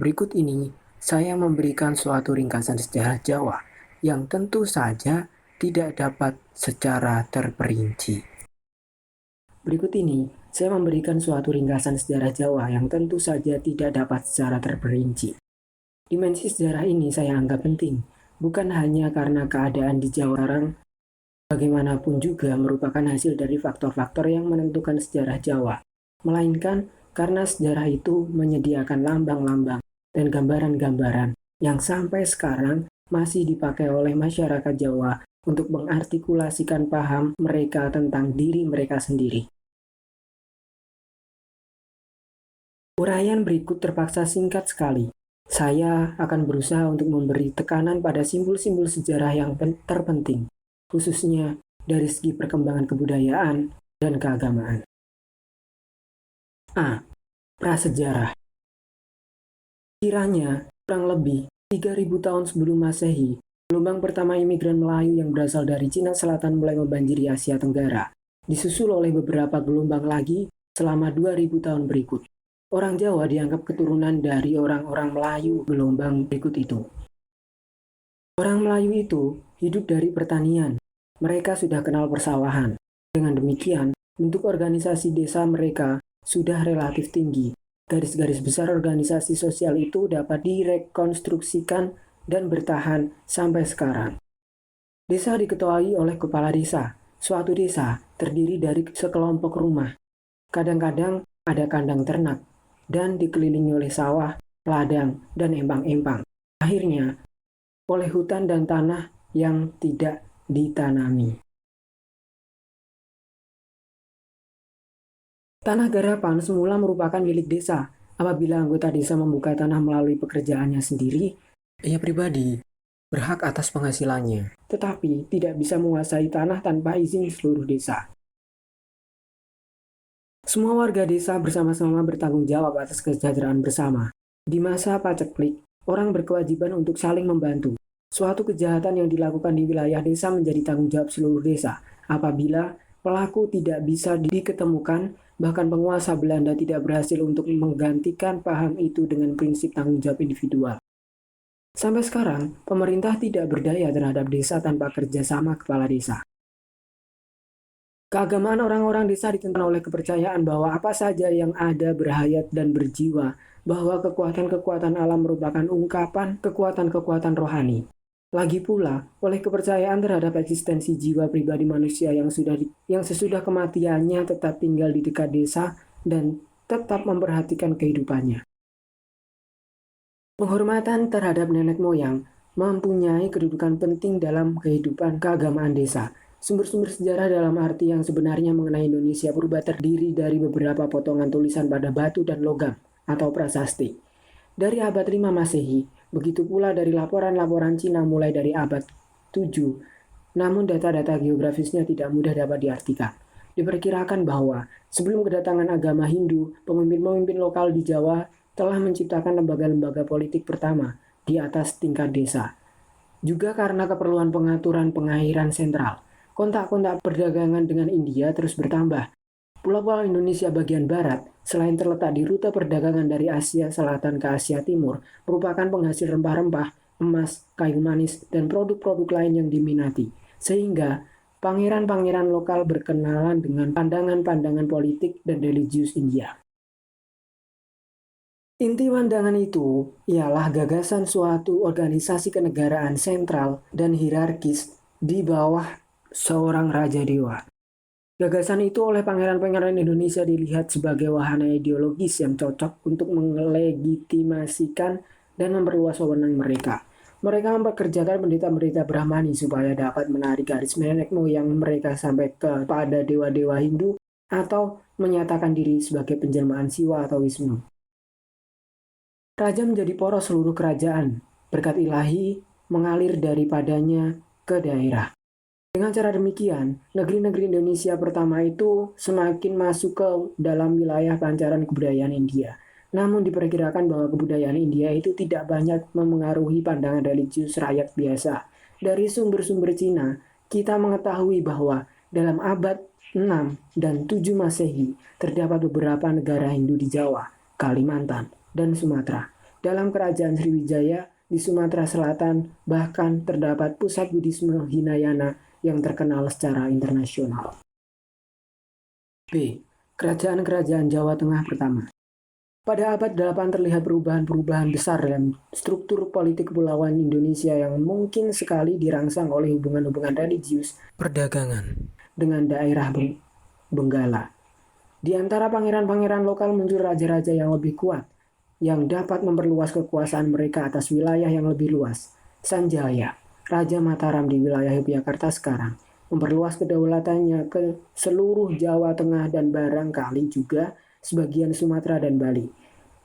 berikut ini saya memberikan suatu ringkasan sejarah Jawa yang tentu saja tidak dapat secara terperinci. Berikut ini saya memberikan suatu ringkasan sejarah Jawa yang tentu saja tidak dapat secara terperinci. Dimensi sejarah ini saya anggap penting, bukan hanya karena keadaan di Jawa sekarang, bagaimanapun juga merupakan hasil dari faktor-faktor yang menentukan sejarah Jawa, melainkan karena sejarah itu menyediakan lambang-lambang dan gambaran-gambaran yang sampai sekarang masih dipakai oleh masyarakat Jawa untuk mengartikulasikan paham mereka tentang diri mereka sendiri. Uraian berikut terpaksa singkat sekali. Saya akan berusaha untuk memberi tekanan pada simbol-simbol sejarah yang terpenting, khususnya dari segi perkembangan kebudayaan dan keagamaan. A. Prasejarah. Kiranya kurang lebih 3.000 tahun sebelum Masehi, gelombang pertama imigran Melayu yang berasal dari Cina Selatan mulai membanjiri Asia Tenggara, disusul oleh beberapa gelombang lagi selama 2.000 tahun berikut. Orang Jawa dianggap keturunan dari orang-orang Melayu gelombang berikut itu. Orang Melayu itu hidup dari pertanian. Mereka sudah kenal persawahan. Dengan demikian, bentuk organisasi desa mereka sudah relatif tinggi. Garis-garis besar organisasi sosial itu dapat direkonstruksikan dan bertahan sampai sekarang. Desa diketuai oleh kepala desa. Suatu desa terdiri dari sekelompok rumah. Kadang-kadang ada kandang ternak dan dikelilingi oleh sawah, ladang, dan empang-empang. Akhirnya, oleh hutan dan tanah yang tidak ditanami. Tanah garapan semula merupakan milik desa. Apabila anggota desa membuka tanah melalui pekerjaannya sendiri, ia pribadi berhak atas penghasilannya, tetapi tidak bisa menguasai tanah tanpa izin seluruh desa. Semua warga desa bersama-sama bertanggung jawab atas kesejahteraan bersama. Di masa paceklik, orang berkewajiban untuk saling membantu. Suatu kejahatan yang dilakukan di wilayah desa menjadi tanggung jawab seluruh desa. Apabila pelaku tidak bisa diketemukan, bahkan penguasa Belanda tidak berhasil untuk menggantikan paham itu dengan prinsip tanggung jawab individual. Sampai sekarang, pemerintah tidak berdaya terhadap desa tanpa kerjasama kepala desa. Keagamaan orang-orang desa ditentang oleh kepercayaan bahwa apa saja yang ada berhayat dan berjiwa, bahwa kekuatan-kekuatan alam merupakan ungkapan kekuatan-kekuatan rohani. Lagi pula, oleh kepercayaan terhadap eksistensi jiwa pribadi manusia yang sesudah kematiannya tetap tinggal di dekat desa dan tetap memperhatikan kehidupannya. Penghormatan terhadap nenek moyang mempunyai kedudukan penting dalam kehidupan keagamaan desa. Sumber-sumber sejarah dalam arti yang sebenarnya mengenai Indonesia purba terdiri dari beberapa potongan tulisan pada batu dan logam atau prasasti. Dari abad 5 Masehi, begitu pula dari laporan-laporan Cina mulai dari abad 7. Namun data-data geografisnya tidak mudah dapat diartikan. Diperkirakan bahwa sebelum kedatangan agama Hindu, pemimpin-pemimpin lokal di Jawa telah menciptakan lembaga-lembaga politik pertama di atas tingkat desa. Juga karena keperluan pengaturan pengairan sentral, kontak-kontak perdagangan dengan India terus bertambah. Pulau-pulau Indonesia bagian barat, selain terletak di rute perdagangan dari Asia Selatan ke Asia Timur, merupakan penghasil rempah-rempah, emas, kayu manis, dan produk-produk lain yang diminati. Sehingga pangeran-pangeran lokal berkenalan dengan pandangan-pandangan politik dan religius India. Inti pandangan itu ialah gagasan suatu organisasi kenegaraan sentral dan hierarkis di bawah seorang raja dewa. Gagasan itu oleh pangeran-pangeran Indonesia dilihat sebagai wahana ideologis yang cocok untuk melegitimasikan dan memperluas wewenang mereka. Mereka mempekerjakan pendeta-pendeta Brahmani supaya dapat menarik garis nenek moyang mereka sampai kepada dewa-dewa Hindu atau menyatakan diri sebagai penjelmaan Siwa atau Wisnu. Raja menjadi poros seluruh kerajaan, berkat ilahi mengalir daripadanya ke daerah. Dengan cara demikian, negeri-negeri Indonesia pertama itu semakin masuk ke dalam wilayah pancaran kebudayaan India. Namun diperkirakan bahwa kebudayaan India itu tidak banyak memengaruhi pandangan religius rakyat biasa. Dari sumber-sumber Cina, kita mengetahui bahwa dalam abad 6 dan 7 Masehi terdapat beberapa negara Hindu di Jawa, Kalimantan, dan Sumatera. Dalam kerajaan Sriwijaya di Sumatera Selatan bahkan terdapat pusat Buddhisme Hinayana yang terkenal secara internasional. B. Kerajaan-kerajaan Jawa Tengah pertama. Pada abad 8 terlihat perubahan-perubahan besar dalam struktur politik kepulauan Indonesia yang mungkin sekali dirangsang oleh hubungan-hubungan religius perdagangan dengan daerah Benggala. Di antara pangeran-pangeran lokal muncul raja-raja yang lebih kuat, yang dapat memperluas kekuasaan mereka atas wilayah yang lebih luas. Sanjaya, Raja Mataram di wilayah Yogyakarta sekarang, memperluas kedaulatannya ke seluruh Jawa Tengah dan barangkali juga sebagian Sumatera dan Bali.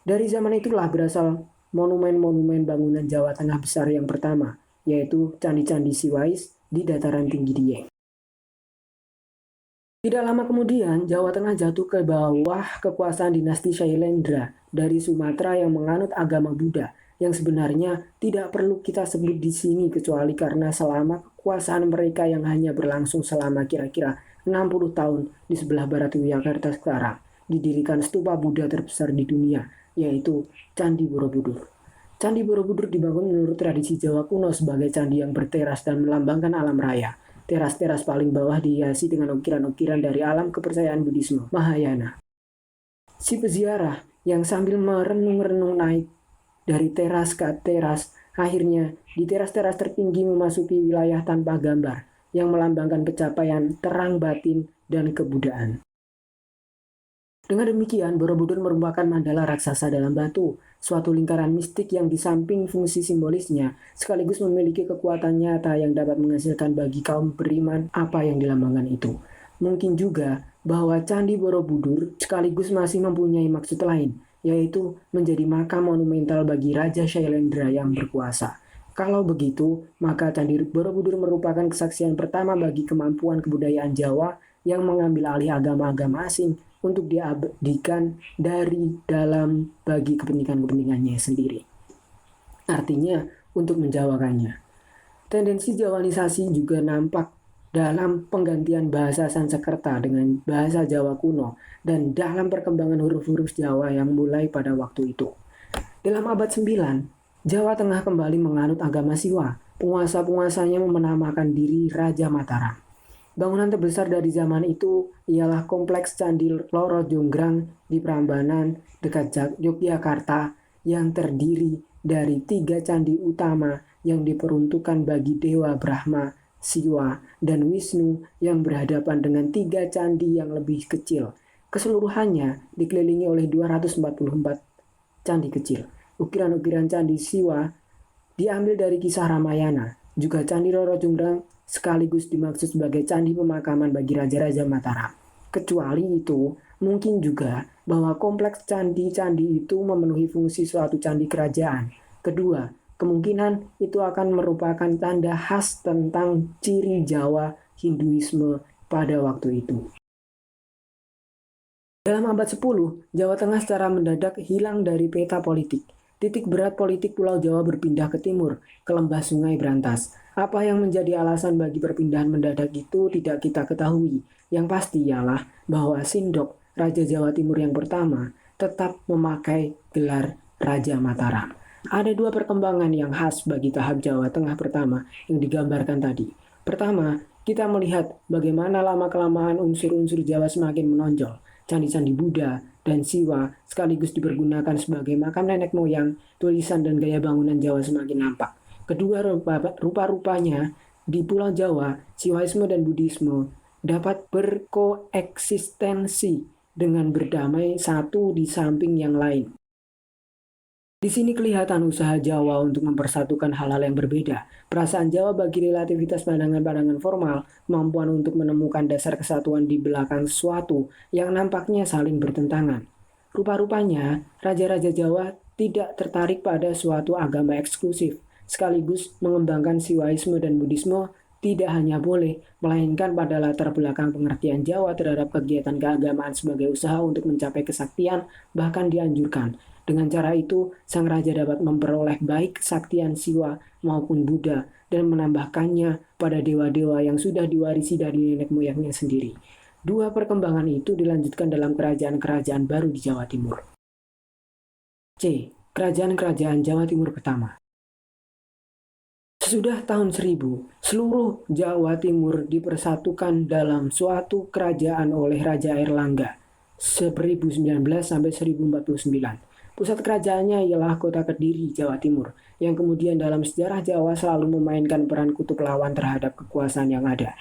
Dari zaman itulah berasal monumen-monumen bangunan Jawa Tengah besar yang pertama, yaitu Candi-Candi Siwais di dataran tinggi Dieng. Tidak lama kemudian, Jawa Tengah jatuh ke bawah kekuasaan dinasti Shailendra dari Sumatera yang menganut agama Buddha, yang sebenarnya tidak perlu kita sebut di sini kecuali karena selama kekuasaan mereka yang hanya berlangsung selama kira-kira 60 tahun di sebelah barat Yogyakarta sekarang, didirikan stupa Buddha terbesar di dunia, yaitu Candi Borobudur. Candi Borobudur dibangun menurut tradisi Jawa kuno sebagai candi yang berteras dan melambangkan alam raya. Teras-teras paling bawah dihiasi dengan ukiran-ukiran dari alam kepercayaan Buddhisme Mahayana. Si peziarah yang sambil merenung-renung naik dari teras ke teras, akhirnya di teras-teras tertinggi memasuki wilayah tanpa gambar yang melambangkan pencapaian terang batin dan kebudayaan. Dengan demikian, Borobudur merupakan mandala raksasa dalam batu, suatu lingkaran mistik yang di samping fungsi simbolisnya, sekaligus memiliki kekuatan nyata yang dapat menghasilkan bagi kaum beriman apa yang dilambangkan itu. Mungkin juga bahwa Candi Borobudur sekaligus masih mempunyai maksud lain, yaitu menjadi makam monumental bagi Raja Shailendra yang berkuasa. Kalau begitu, maka Candi Borobudur merupakan kesaksian pertama bagi kemampuan kebudayaan Jawa yang mengambil alih agama-agama asing untuk diabadikan dari dalam bagi kepentingan-kepentingannya sendiri. Artinya, untuk menjawakannya. Tendensi Jawanisasi juga nampak dalam penggantian bahasa Sanskerta dengan bahasa Jawa kuno dan dalam perkembangan huruf-huruf Jawa yang mulai pada waktu itu. Dalam abad 9, Jawa Tengah kembali menganut agama Siwa. Penguasa-penguasanya menamakan diri Raja Mataram. Bangunan terbesar dari zaman itu ialah kompleks Candi Loro Jonggrang di Prambanan dekat Yogyakarta yang terdiri dari 3 candi utama yang diperuntukkan bagi Dewa Brahma, Siwa, dan Wisnu yang berhadapan dengan 3 candi yang lebih kecil. Keseluruhannya dikelilingi oleh 244 candi kecil. Ukiran-ukiran candi Siwa diambil dari kisah Ramayana. Juga Candi Loro Jonggrang sekaligus dimaksud sebagai candi pemakaman bagi Raja-Raja Mataram. Kecuali itu, mungkin juga bahwa kompleks candi-candi itu memenuhi fungsi suatu candi kerajaan. Kedua, kemungkinan itu akan merupakan tanda khas tentang ciri Jawa Hinduisme pada waktu itu. Dalam abad 10, Jawa Tengah secara mendadak hilang dari peta politik. Titik berat politik Pulau Jawa berpindah ke timur, ke lembah Sungai Brantas. Apa yang menjadi alasan bagi perpindahan mendadak itu tidak kita ketahui. Yang pasti ialah bahwa Sindok, Raja Jawa Timur yang pertama, tetap memakai gelar Raja Mataram. Ada 2 perkembangan yang khas bagi tahap Jawa Tengah pertama yang digambarkan tadi. Pertama, kita melihat bagaimana lama-kelamaan unsur-unsur Jawa semakin menonjol. Candi-candi Buddha dan Siwa sekaligus dipergunakan sebagai makam nenek moyang, tulisan dan gaya bangunan Jawa semakin nampak. Kedua rupa-rupanya di Pulau Jawa, Siwaisme dan Buddhisme dapat berkoeksistensi dengan berdamai satu di samping yang lain. Di sini kelihatan usaha Jawa untuk mempersatukan hal-hal yang berbeda. Perasaan Jawa bagi relativitas pandangan-pandangan formal, kemampuan untuk menemukan dasar kesatuan di belakang sesuatu yang nampaknya saling bertentangan. Rupa-rupanya, raja-raja Jawa tidak tertarik pada suatu agama eksklusif, sekaligus mengembangkan Siwaisme dan Buddhisme tidak hanya boleh, melainkan pada latar belakang pengertian Jawa terhadap kegiatan keagamaan sebagai usaha untuk mencapai kesaktian, bahkan dianjurkan. Dengan cara itu, sang raja dapat memperoleh baik kesaktian Siwa maupun Buddha dan menambahkannya pada dewa-dewa yang sudah diwarisi dari nenek moyangnya sendiri. 2 perkembangan itu dilanjutkan dalam kerajaan-kerajaan baru di Jawa Timur. C. Kerajaan-kerajaan Jawa Timur pertama. Sesudah tahun 1000, seluruh Jawa Timur dipersatukan dalam suatu kerajaan oleh Raja Airlangga 1019 sampai 1049. Pusat kerajaannya ialah kota Kediri, Jawa Timur, yang kemudian dalam sejarah Jawa selalu memainkan peran kutub lawan terhadap kekuasaan yang ada.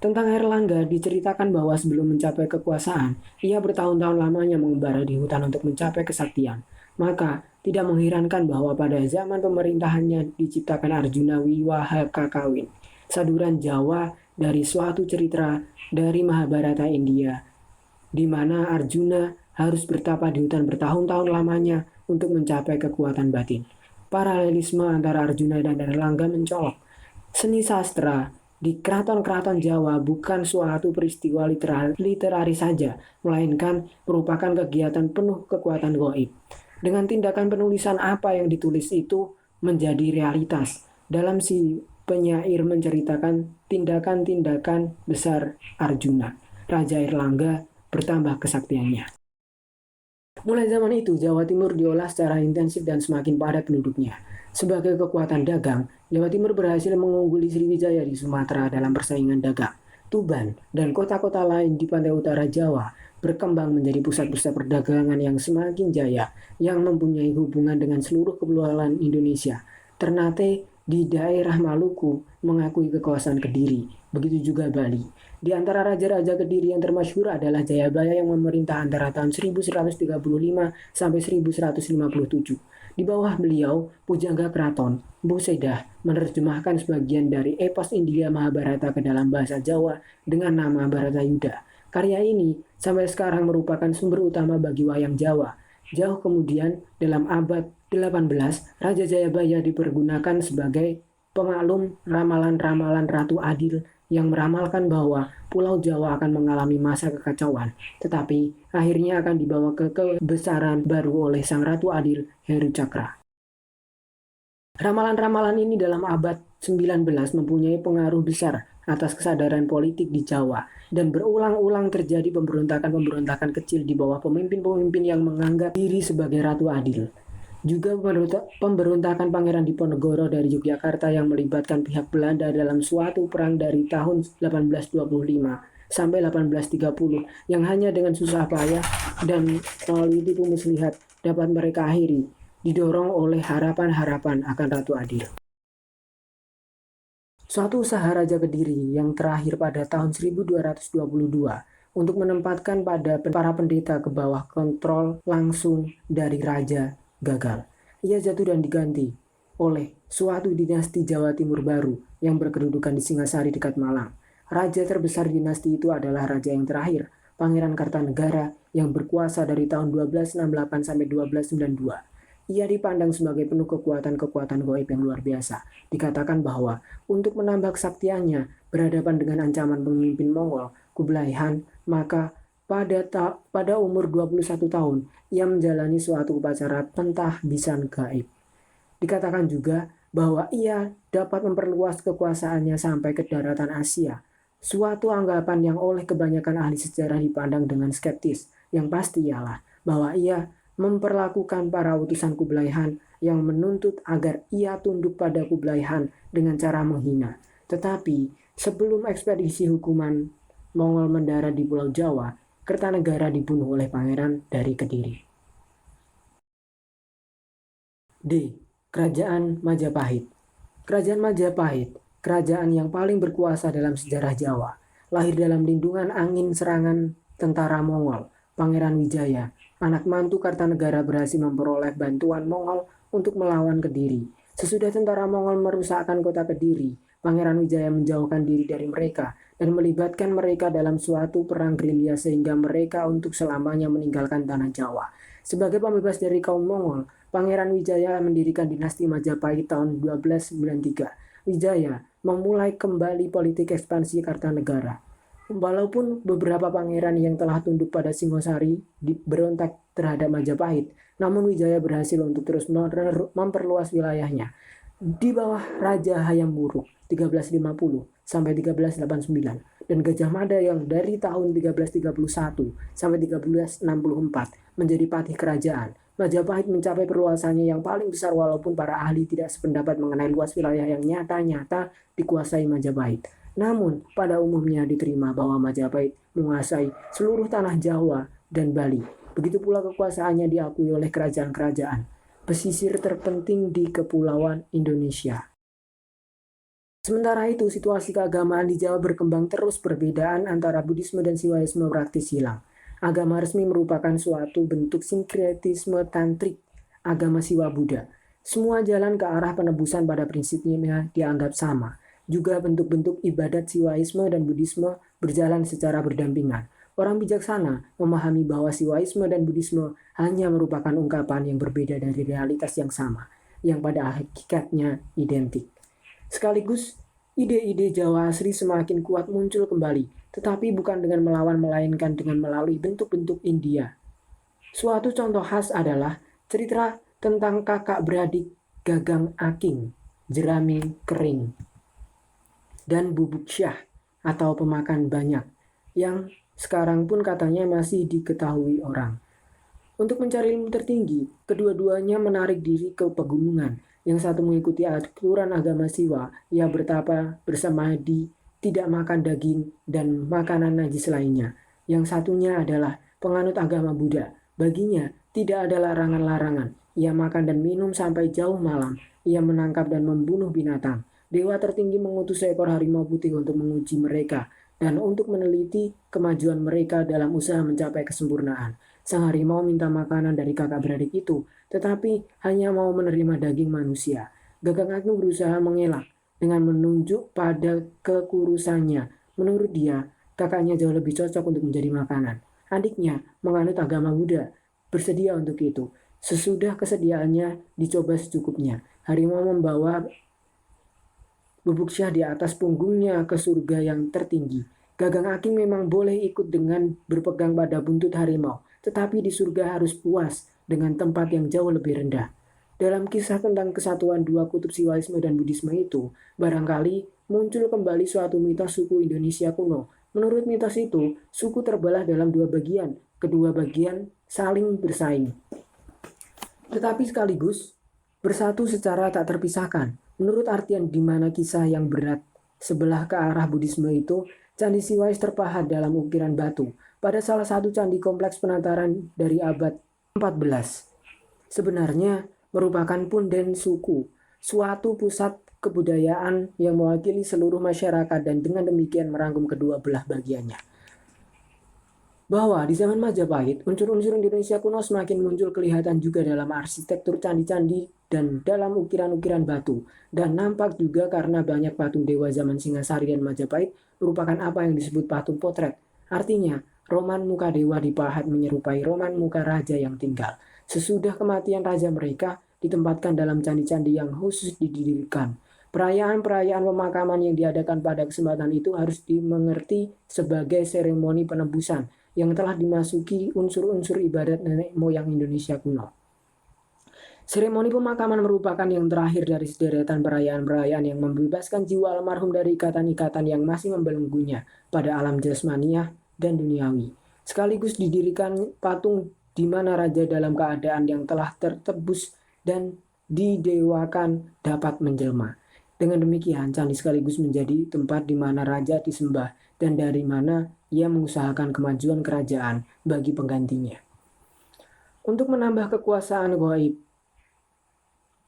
Tentang Airlangga diceritakan bahwa sebelum mencapai kekuasaan, ia bertahun-tahun lamanya mengembara di hutan untuk mencapai kesaktian. Maka, tidak mengherankan bahwa pada zaman pemerintahannya diciptakan Arjuna Wiwaha Kakawin, saduran Jawa dari suatu cerita dari Mahabharata India, di mana Arjuna harus bertapa di hutan bertahun-tahun lamanya untuk mencapai kekuatan batin. Paralelisme antara Arjuna dan Airlangga mencolok. Seni sastra di keraton-keraton Jawa bukan suatu peristiwa literaris saja, melainkan merupakan kegiatan penuh kekuatan gaib. Dengan tindakan penulisan apa yang ditulis itu menjadi realitas. Dalam si penyair menceritakan tindakan-tindakan besar Arjuna, Raja Airlangga bertambah kesaktiannya. Mulai zaman itu, Jawa Timur diolah secara intensif dan semakin padat penduduknya. Sebagai kekuatan dagang, Jawa Timur berhasil mengungguli Sriwijaya di Sumatera dalam persaingan dagang. Tuban dan kota-kota lain di pantai utara Jawa berkembang menjadi pusat-pusat perdagangan yang semakin jaya, yang mempunyai hubungan dengan seluruh kepulauan Indonesia. Ternate di daerah Maluku mengakui kekuasaan Kediri, begitu juga Bali. Di antara raja-raja Kediri yang termasyhur adalah Jayabaya yang memerintah antara tahun 1135 sampai 1157. Di bawah beliau, Pujangga Kraton, Mpu Sedah, menerjemahkan sebagian dari epos India Mahabharata ke dalam bahasa Jawa dengan nama Bharatayuda. Karya ini sampai sekarang merupakan sumber utama bagi wayang Jawa. Jauh kemudian, dalam abad 18, Raja Jayabaya dipergunakan sebagai pemaklum ramalan-ramalan Ratu Adil yang meramalkan bahwa Pulau Jawa akan mengalami masa kekacauan, tetapi akhirnya akan dibawa ke kebesaran baru oleh Sang Ratu Adil Heru Cakra. Ramalan-ramalan ini dalam abad 19 mempunyai pengaruh besar atas kesadaran politik di Jawa dan berulang-ulang terjadi pemberontakan-pemberontakan kecil di bawah pemimpin-pemimpin yang menganggap diri sebagai Ratu Adil. Juga pemberontakan Pangeran Diponegoro dari Yogyakarta yang melibatkan pihak Belanda dalam suatu perang dari tahun 1825 sampai 1830 yang hanya dengan susah payah dan melalui tipu muslihat dapat mereka akhiri, didorong oleh harapan-harapan akan Ratu Adil. Suatu usaha Raja Kediri yang terakhir pada tahun 1222 untuk menempatkan para pendeta ke bawah kontrol langsung dari Raja gagal. Ia jatuh dan diganti oleh suatu dinasti Jawa Timur baru yang berkedudukan di Singasari dekat Malang. Raja terbesar dinasti itu adalah raja yang terakhir, Pangeran Kartanegara yang berkuasa dari tahun 1268 sampai 1292. Ia dipandang sebagai penuh kekuatan-kekuatan gaib yang luar biasa. Dikatakan bahwa untuk menambah kesaktiannya berhadapan dengan ancaman pemimpin Mongol, Kublai Han, maka pada umur 21 tahun, ia menjalani suatu upacara pentahbisan gaib. Dikatakan juga bahwa ia dapat memperluas kekuasaannya sampai ke daratan Asia. Suatu anggapan yang oleh kebanyakan ahli sejarah dipandang dengan skeptis, yang pasti ialah bahwa ia memperlakukan para utusan Kublai Han yang menuntut agar ia tunduk pada Kublai Han dengan cara menghina. Tetapi sebelum ekspedisi hukuman Mongol mendarat di Pulau Jawa, Kertanegara dibunuh oleh Pangeran dari Kediri. D. Kerajaan Majapahit. Kerajaan Majapahit, kerajaan yang paling berkuasa dalam sejarah Jawa, lahir dalam lindungan angin serangan tentara Mongol. Pangeran Wijaya, anak mantu Kartanegara, berhasil memperoleh bantuan Mongol untuk melawan Kediri. Sesudah tentara Mongol merusakkan kota Kediri, Pangeran Wijaya menjauhkan diri dari mereka dan melibatkan mereka dalam suatu perang gerilya sehingga mereka untuk selamanya meninggalkan tanah Jawa. Sebagai pembebas dari kaum Mongol, Pangeran Wijaya mendirikan dinasti Majapahit tahun 1293. Wijaya memulai kembali politik ekspansi Kartanegara. Walaupun beberapa pangeran yang telah tunduk pada Singosari berontak terhadap Majapahit, namun Wijaya berhasil untuk terus memperluas wilayahnya. Di bawah Raja Hayam Wuruk 1350 sampai 1389 dan Gajah Mada yang dari tahun 1331 sampai 1364 menjadi patih kerajaan, Majapahit mencapai perluasannya yang paling besar walaupun para ahli tidak sependapat mengenai luas wilayah yang nyata-nyata dikuasai Majapahit. Namun, pada umumnya diterima bahwa Majapahit menguasai seluruh tanah Jawa dan Bali. Begitu pula kekuasaannya diakui oleh kerajaan-kerajaan pesisir terpenting di Kepulauan Indonesia. Sementara itu, situasi keagamaan di Jawa berkembang terus. Perbedaan antara Buddhisme dan Siwaisme praktis hilang. Agama resmi merupakan suatu bentuk sinkretisme tantrik, agama Siwa Buddha. Semua jalan ke arah penebusan pada prinsipnya dianggap sama. Juga bentuk-bentuk ibadat Siwaisme dan Buddhisme berjalan secara berdampingan. Orang bijaksana memahami bahwa Siwaisme dan Buddhisme hanya merupakan ungkapan yang berbeda dari realitas yang sama, yang pada hakikatnya identik. Sekaligus, ide-ide Jawa asli semakin kuat muncul kembali, tetapi bukan dengan melawan melainkan dengan melalui bentuk-bentuk India. Suatu contoh khas adalah cerita tentang kakak beradik Gagang Aking, Jerami Kering, dan Bubuk Syah atau pemakan banyak yang sekarang pun katanya masih diketahui orang. Untuk mencari ilmu tertinggi, kedua-duanya menarik diri ke pegunungan. Yang satu mengikuti aturan agama Siwa, ia bertapa bersamadi, tidak makan daging dan makanan najis lainnya. Yang satunya adalah penganut agama Buddha. Baginya tidak ada larangan-larangan. Ia makan dan minum sampai jauh malam. Ia menangkap dan membunuh binatang. Dewa tertinggi mengutus seekor harimau putih untuk menguji mereka dan untuk meneliti kemajuan mereka dalam usaha mencapai kesempurnaan. Sang harimau minta makanan dari kakak beradik itu, tetapi hanya mau menerima daging manusia. Gagang Aking berusaha mengelak dengan menunjuk pada kekurusannya. Menurut dia, kakaknya jauh lebih cocok untuk menjadi makanan. Adiknya menganut agama Buddha, bersedia untuk itu. Sesudah kesediaannya dicoba secukupnya, harimau membawa bubuk syah di atas punggungnya ke surga yang tertinggi. Gagang Aking memang boleh ikut dengan berpegang pada buntut harimau, tetapi di surga harus puas dengan tempat yang jauh lebih rendah. Dalam kisah tentang kesatuan dua kutub Siwaisme dan Buddhisme itu, barangkali muncul kembali suatu mitos suku Indonesia kuno. Menurut mitos itu, suku terbelah dalam dua bagian, kedua bagian saling bersaing, tetapi sekaligus bersatu secara tak terpisahkan. Menurut artian di mana kisah yang berat sebelah ke arah Buddhisme itu, Candi Siwais terpahat dalam ukiran batu pada salah satu candi kompleks penataran dari abad 14. Sebenarnya merupakan punden suku, suatu pusat kebudayaan yang mewakili seluruh masyarakat dan dengan demikian merangkum kedua belah bagiannya. Bahwa di zaman Majapahit, unsur-unsur Indonesia kuno semakin muncul kelihatan juga dalam arsitektur candi-candi dan dalam ukiran-ukiran batu. Dan nampak juga karena banyak patung dewa zaman Singasari dan Majapahit merupakan apa yang disebut patung potret. Artinya, roman muka dewa dipahat menyerupai roman muka raja yang tinggal. Sesudah kematian raja mereka, ditempatkan dalam candi-candi yang khusus didirikan. Perayaan-perayaan pemakaman yang diadakan pada kesempatan itu harus dimengerti sebagai seremoni penebusan yang telah dimasuki unsur-unsur ibadat nenek moyang Indonesia kuno. Seremoni pemakaman merupakan yang terakhir dari sederetan perayaan-perayaan yang membebaskan jiwa almarhum dari ikatan-ikatan yang masih membelenggunya pada alam jasmaniah dan duniawi. Sekaligus didirikan patung di mana raja dalam keadaan yang telah tertebus dan didewakan dapat menjelma. Dengan demikian, candi sekaligus menjadi tempat di mana raja disembah dan dari mana ia mengusahakan kemajuan kerajaan bagi penggantinya. Untuk menambah kekuasaan gaib,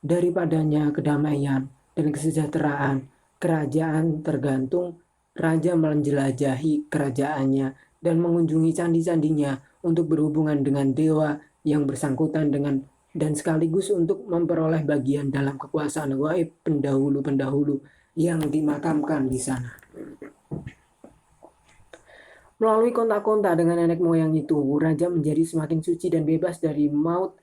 daripadanya kedamaian dan kesejahteraan, kerajaan tergantung raja menjelajahi kerajaannya dan mengunjungi candi-candinya untuk berhubungan dengan dewa yang bersangkutan dengan dan sekaligus untuk memperoleh bagian dalam kekuasaan gaib pendahulu-pendahulu yang dimakamkan di sana. Melalui kontak-kontak dengan nenek moyang itu, raja menjadi semakin suci dan bebas dari maut.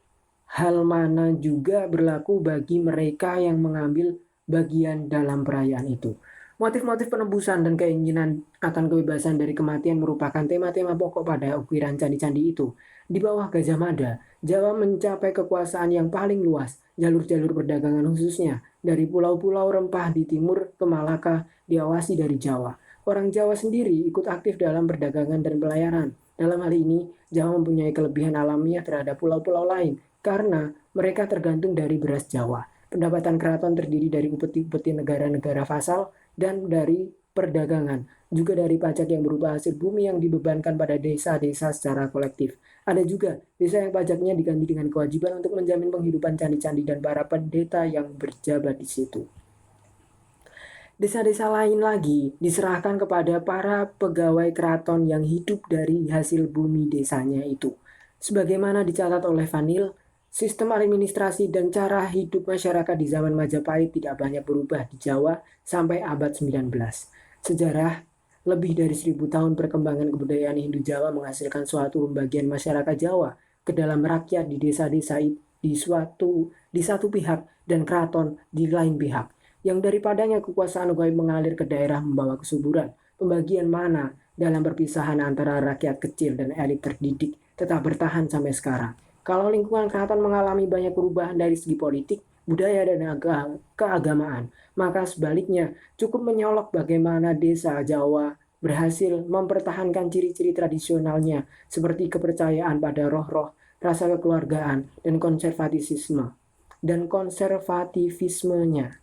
Hal mana juga berlaku bagi mereka yang mengambil bagian dalam perayaan itu. Motif-motif penebusan dan keinginan akan kebebasan dari kematian merupakan tema-tema pokok pada ukiran candi-candi itu. Di bawah Gajah Mada, Jawa mencapai kekuasaan yang paling luas, jalur-jalur perdagangan khususnya, dari pulau-pulau rempah di timur ke Malaka diawasi dari Jawa. Orang Jawa sendiri ikut aktif dalam perdagangan dan pelayaran. Dalam hal ini, Jawa mempunyai kelebihan alamiah terhadap pulau-pulau lain karena mereka tergantung dari beras Jawa. Pendapatan keraton terdiri dari upeti-upeti negara-negara vasal dan dari perdagangan, juga dari pajak yang berupa hasil bumi yang dibebankan pada desa-desa secara kolektif. Ada juga desa yang pajaknya diganti dengan kewajiban untuk menjamin penghidupan candi-candi dan para pendeta yang berjabat di situ. Desa-desa lain lagi diserahkan kepada para pegawai keraton yang hidup dari hasil bumi desanya itu. Sebagaimana dicatat oleh Vanil, sistem administrasi dan cara hidup masyarakat di zaman Majapahit tidak banyak berubah di Jawa sampai abad 19. Sejarah lebih dari 1000 tahun perkembangan kebudayaan Hindu Jawa menghasilkan suatu pembagian masyarakat Jawa ke dalam rakyat di desa-desa di satu pihak dan keraton di lain pihak, yang daripadanya kekuasaan gaib mengalir ke daerah membawa kesuburan. Pembagian mana dalam perpisahan antara rakyat kecil dan elit terdidik tetap bertahan sampai sekarang. Kalau lingkungan keraton mengalami banyak perubahan dari segi politik, budaya, dan keagamaan, maka sebaliknya cukup menyolok bagaimana desa Jawa berhasil mempertahankan ciri-ciri tradisionalnya seperti kepercayaan pada roh-roh, rasa kekeluargaan, dan konservatifismenya.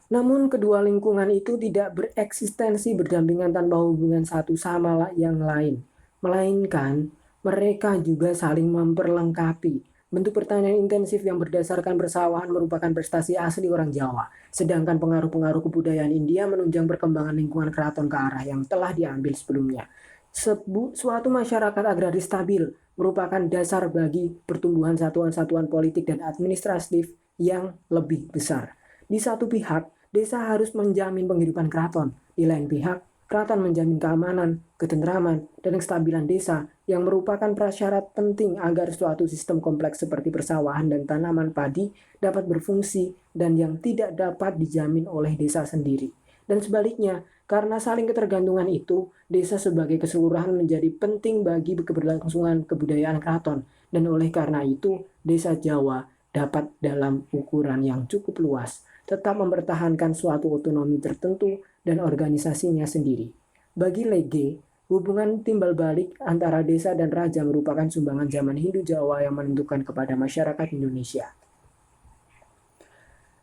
Namun kedua lingkungan itu tidak bereksistensi berdampingan tanpa hubungan satu sama yang lain, melainkan mereka juga saling memperlengkapi. Bentuk pertanian intensif yang berdasarkan persawahan merupakan prestasi asli orang Jawa, sedangkan pengaruh-pengaruh kebudayaan India menunjang perkembangan lingkungan keraton ke arah yang telah diambil sebelumnya. Suatu masyarakat agraris stabil merupakan dasar bagi pertumbuhan satuan-satuan politik dan administratif yang lebih besar. Di satu pihak, desa harus menjamin penghidupan keraton. Di lain pihak, Keraton menjamin keamanan, ketentraman, dan kestabilan desa yang merupakan prasyarat penting agar suatu sistem kompleks seperti persawahan dan tanaman padi dapat berfungsi dan yang tidak dapat dijamin oleh desa sendiri. Dan sebaliknya, karena saling ketergantungan itu, desa sebagai keseluruhan menjadi penting bagi keberlangsungan kebudayaan keraton. Dan oleh karena itu, desa Jawa dapat dalam ukuran yang cukup luas tetap mempertahankan suatu otonomi tertentu dan organisasinya sendiri. Bagi Lege, hubungan timbal balik antara desa dan raja merupakan sumbangan zaman Hindu Jawa yang menentukan kepada masyarakat Indonesia.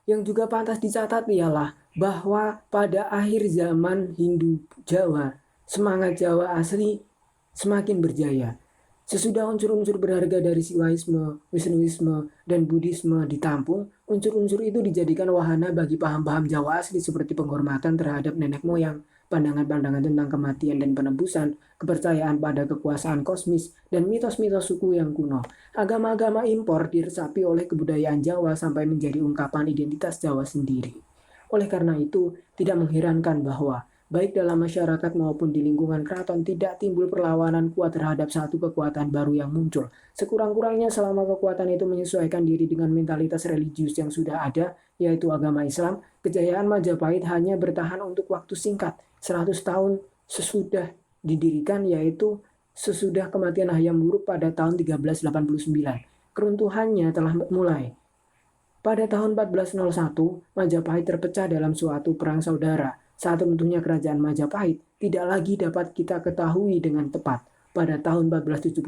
Yang juga pantas dicatat ialah bahwa pada akhir zaman Hindu Jawa, semangat Jawa asli semakin berjaya. Sesudah unsur-unsur berharga dari Siwaisme, Wisnuisme, dan Buddhisme ditampung, unsur-unsur itu dijadikan wahana bagi paham-paham Jawa asli seperti penghormatan terhadap nenek moyang, pandangan-pandangan tentang kematian dan penebusan, kepercayaan pada kekuasaan kosmis, dan mitos-mitos suku yang kuno. Agama-agama impor diresapi oleh kebudayaan Jawa sampai menjadi ungkapan identitas Jawa sendiri. Oleh karena itu, tidak mengherankan bahwa baik dalam masyarakat maupun di lingkungan keraton tidak timbul perlawanan kuat terhadap satu kekuatan baru yang muncul. Sekurang-kurangnya selama kekuatan itu menyesuaikan diri dengan mentalitas religius yang sudah ada, yaitu agama Islam, kejayaan Majapahit hanya bertahan untuk waktu singkat, 100 tahun sesudah didirikan, yaitu sesudah kematian Hayam Wuruk pada tahun 1389. Keruntuhannya telah mulai. Pada tahun 1401, Majapahit terpecah dalam suatu perang saudara. Saat runtuhnya kerajaan Majapahit, tidak lagi dapat kita ketahui dengan tepat. Pada tahun 1475,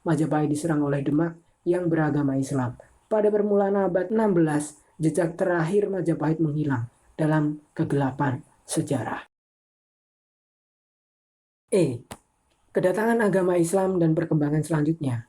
Majapahit diserang oleh Demak yang beragama Islam. Pada permulaan abad 16, jejak terakhir Majapahit menghilang dalam kegelapan sejarah. Kedatangan agama Islam dan perkembangan selanjutnya.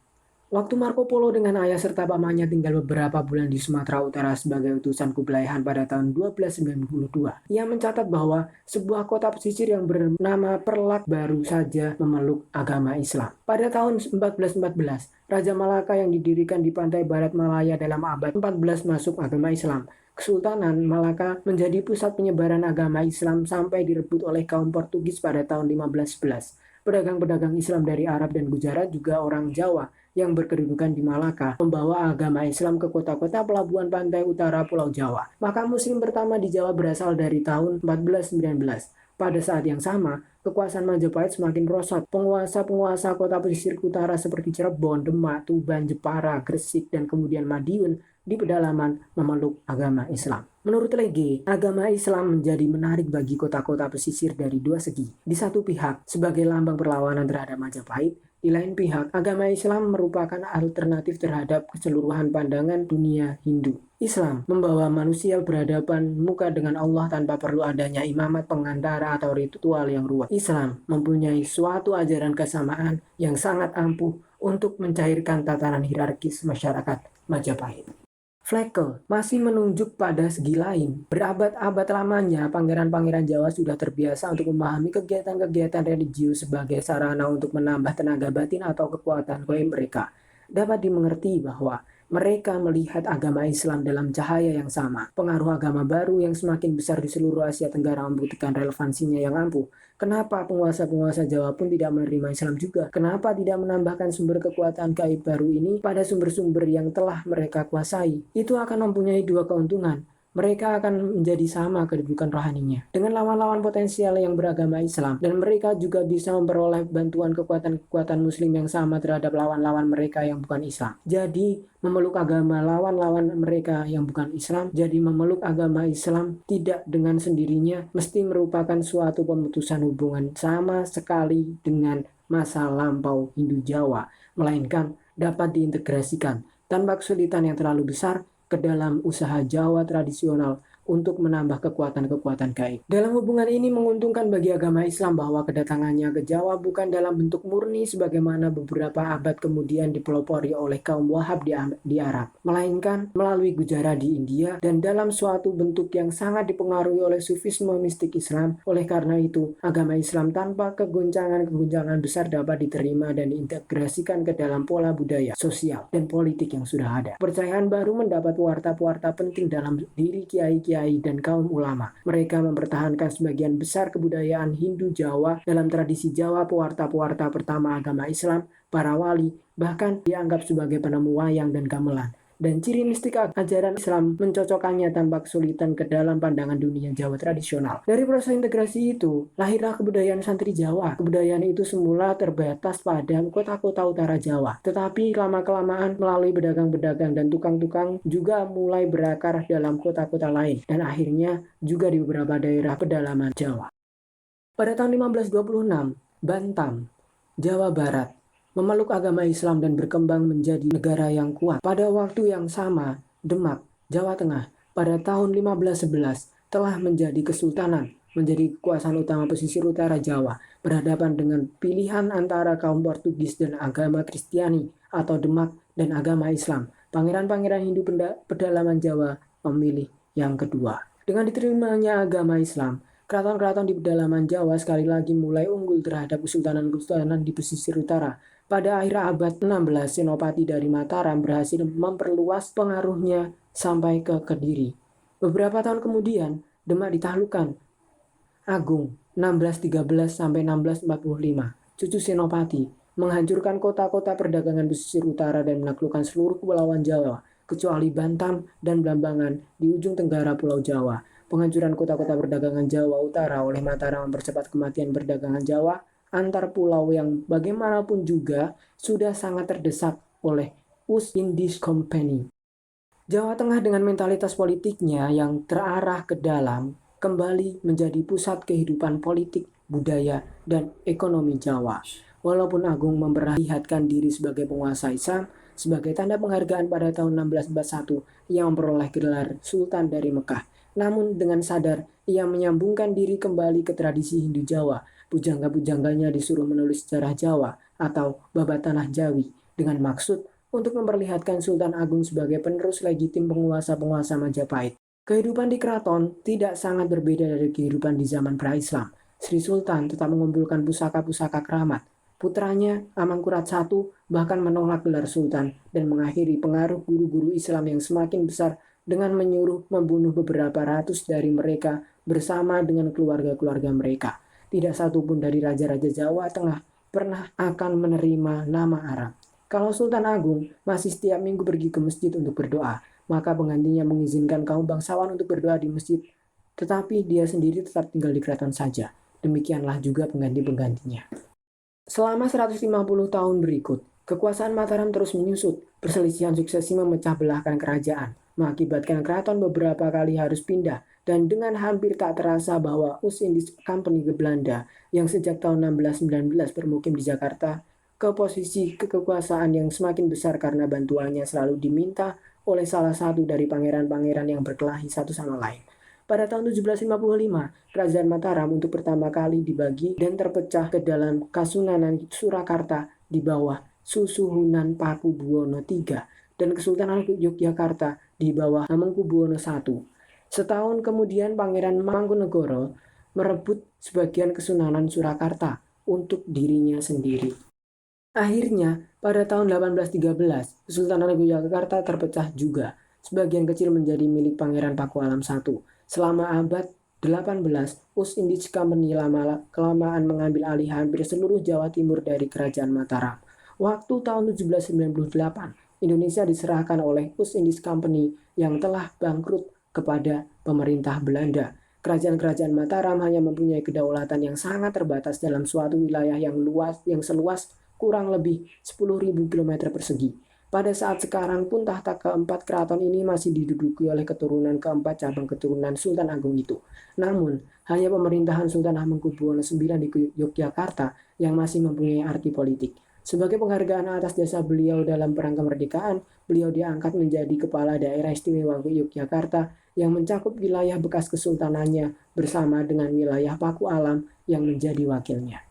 Waktu Marco Polo dengan ayah serta pamannya tinggal beberapa bulan di Sumatera Utara sebagai utusan Kublai Khan pada tahun 1292, ia mencatat bahwa sebuah kota pesisir yang bernama Perlak baru saja memeluk agama Islam. Pada tahun 1414, Raja Malaka yang didirikan di pantai barat Malaya dalam abad 14 masuk agama Islam. Kesultanan Malaka menjadi pusat penyebaran agama Islam sampai direbut oleh kaum Portugis pada tahun 1511. Pedagang-pedagang Islam dari Arab dan Gujarat juga orang Jawa yang berkedudukan di Malaka membawa agama Islam ke kota-kota pelabuhan pantai utara Pulau Jawa. Maka Muslim pertama di Jawa berasal dari tahun 1419. Pada saat yang sama, kekuasaan Majapahit semakin merosot. Penguasa-penguasa kota pesisir utara seperti Cirebon, Demak, Tuban, Jepara, Gresik, dan kemudian Madiun di pedalaman memeluk agama Islam. Menurut Lege, agama Islam menjadi menarik bagi kota-kota pesisir dari dua segi. Di satu pihak, sebagai lambang perlawanan terhadap Majapahit, di lain pihak, agama Islam merupakan alternatif terhadap keseluruhan pandangan dunia Hindu. Islam membawa manusia berhadapan muka dengan Allah tanpa perlu adanya imamat pengantara atau ritual yang ruwet. Islam mempunyai suatu ajaran kesamaan yang sangat ampuh untuk mencairkan tatanan hierarkis masyarakat Majapahit. Flekel masih menunjuk pada segi lain. Berabad-abad lamanya, pangeran-pangeran Jawa sudah terbiasa untuk memahami kegiatan-kegiatan religius sebagai sarana untuk menambah tenaga batin atau kekuatan goib mereka. Dapat dimengerti bahwa mereka melihat agama Islam dalam cahaya yang sama. Pengaruh agama baru yang semakin besar di seluruh Asia Tenggara membuktikan relevansinya yang ampuh. Kenapa penguasa-penguasa Jawa pun tidak menerima Islam juga? Kenapa tidak menambahkan sumber kekuatan gaib baru ini pada sumber-sumber yang telah mereka kuasai? Itu akan mempunyai dua keuntungan. Mereka akan menjadi sama kedudukan rohaninya dengan lawan-lawan potensial yang beragama Islam, dan mereka juga bisa memperoleh bantuan kekuatan-kekuatan Muslim yang sama terhadap lawan-lawan mereka yang bukan Islam. Jadi, memeluk agama lawan-lawan mereka yang bukan Islam, jadi memeluk agama Islam tidak dengan sendirinya mesti merupakan suatu pemutusan hubungan sama sekali dengan masa lampau Hindu Jawa, melainkan dapat diintegrasikan tanpa kesulitan yang terlalu besar ke dalam usaha Jawa tradisional untuk menambah kekuatan-kekuatan gaib. Dalam hubungan ini menguntungkan bagi agama Islam bahwa kedatangannya ke Jawa bukan dalam bentuk murni sebagaimana beberapa abad kemudian dipelopori oleh kaum Wahab di Arab, melainkan melalui Gujarat di India dan dalam suatu bentuk yang sangat dipengaruhi oleh sufisme mistik Islam. Oleh karena itu, agama Islam tanpa keguncangan-keguncangan besar dapat diterima dan diintegrasikan ke dalam pola budaya, sosial, dan politik yang sudah ada. Kepercayaan baru mendapat warta-warta penting dalam diri kiai-kiai kiai, dan kaum ulama. Mereka mempertahankan sebagian besar kebudayaan Hindu Jawa. Dalam tradisi Jawa, pewarta-pewarta pertama agama Islam, para wali, bahkan dianggap sebagai penemu wayang dan gamelan. Dan ciri mistik ajaran Islam mencocokkannya tanpa kesulitan ke dalam pandangan dunia Jawa tradisional. Dari proses integrasi itu, lahirlah kebudayaan santri Jawa. Kebudayaan itu semula terbatas pada kota-kota utara Jawa. Tetapi lama-kelamaan melalui pedagang-pedagang dan tukang-tukang juga mulai berakar dalam kota-kota lain. Dan akhirnya juga di beberapa daerah pedalaman Jawa. Pada tahun 1526, Bantam, Jawa Barat, memeluk agama Islam dan berkembang menjadi negara yang kuat. Pada waktu yang sama, Demak, Jawa Tengah, pada tahun 1511 telah menjadi kesultanan, menjadi kekuasaan utama pesisir utara Jawa, berhadapan dengan pilihan antara kaum Portugis dan agama Kristiani atau Demak dan agama Islam. Pangeran-pangeran Hindu pedalaman Jawa memilih yang kedua. Dengan diterimanya agama Islam, keraton-keraton di pedalaman Jawa sekali lagi mulai unggul terhadap kesultanan-kesultanan di pesisir utara. Pada akhir abad 16, Senopati dari Mataram berhasil memperluas pengaruhnya sampai ke Kediri. Beberapa tahun kemudian, Demak ditaklukkan Agung 1613-1645, cucu Senopati, menghancurkan kota-kota perdagangan pesisir utara dan menaklukkan seluruh kepulauan Jawa, kecuali Bantam dan Blambangan di ujung tenggara Pulau Jawa. Penghancuran kota-kota perdagangan Jawa Utara oleh Mataram mempercepat kematian perdagangan Jawa antar pulau yang bagaimanapun juga sudah sangat terdesak oleh East Indies Company. Jawa Tengah dengan mentalitas politiknya yang terarah ke dalam kembali menjadi pusat kehidupan politik, budaya, dan ekonomi Jawa. Walaupun Agung memperlihatkan diri sebagai penguasa Islam, sebagai tanda penghargaan pada tahun 1641, ia memperoleh gelar Sultan dari Mekah. Namun dengan sadar, ia menyambungkan diri kembali ke tradisi Hindu Jawa. Pujangga-pujangganya disuruh menulis sejarah Jawa atau Babat Tanah Jawi dengan maksud untuk memperlihatkan Sultan Agung sebagai penerus legitim penguasa-penguasa Majapahit. Kehidupan di keraton tidak sangat berbeda dari kehidupan di zaman pra-Islam. Sri Sultan tetap mengumpulkan pusaka-pusaka keramat. Putranya, Amangkurat I, bahkan menolak gelar Sultan dan mengakhiri pengaruh guru-guru Islam yang semakin besar dengan menyuruh membunuh beberapa ratus dari mereka bersama dengan keluarga-keluarga mereka. Tidak satupun dari raja-raja Jawa Tengah pernah akan menerima nama Arab. Kalau Sultan Agung masih setiap minggu pergi ke masjid untuk berdoa, maka penggantinya mengizinkan kaum bangsawan untuk berdoa di masjid, tetapi dia sendiri tetap tinggal di keraton saja. Demikianlah juga pengganti-penggantinya. Selama 150 tahun berikut, kekuasaan Mataram terus menyusut. Perselisihan suksesi memecah belahkan kerajaan, mengakibatkan keraton beberapa kali harus pindah, dan dengan hampir tak terasa bahwa East Indies Company ke Belanda yang sejak tahun 1619 bermukim di Jakarta ke posisi kekuasaan yang semakin besar karena bantuannya selalu diminta oleh salah satu dari pangeran-pangeran yang berkelahi satu sama lain. Pada tahun 1755, Kerajaan Mataram untuk pertama kali dibagi dan terpecah ke dalam Kasunanan Surakarta di bawah Susuhunan Pakubuwono III dan Kesultanan Yogyakarta di bawah Hamengkubuwono I. Setahun kemudian Pangeran Mangkunegoro merebut sebagian Kesunanan Surakarta untuk dirinya sendiri. Akhirnya, pada tahun 1813, Kesultanan Yogyakarta terpecah juga. Sebagian kecil menjadi milik Pangeran Pakualam I. Selama abad 18, East Indies Company lama-kelamaan mengambil alih hampir seluruh Jawa Timur dari Kerajaan Mataram. Waktu tahun 1798, Indonesia diserahkan oleh East Indies Company yang telah bangkrut kepada pemerintah Belanda. Kerajaan-kerajaan Mataram hanya mempunyai kedaulatan yang sangat terbatas dalam suatu wilayah yang seluas kurang lebih 10.000 km persegi. Pada saat sekarang pun tahta keempat keraton ini masih diduduki oleh keturunan keempat cabang keturunan Sultan Agung itu. Namun, hanya pemerintahan Sultan Hamengkubuwono IX di Yogyakarta yang masih mempunyai arti politik. Sebagai penghargaan atas jasa beliau dalam perang kemerdekaan, beliau diangkat menjadi kepala daerah istimewa Yogyakarta yang mencakup wilayah bekas kesultanannya bersama dengan wilayah Paku Alam yang menjadi wakilnya.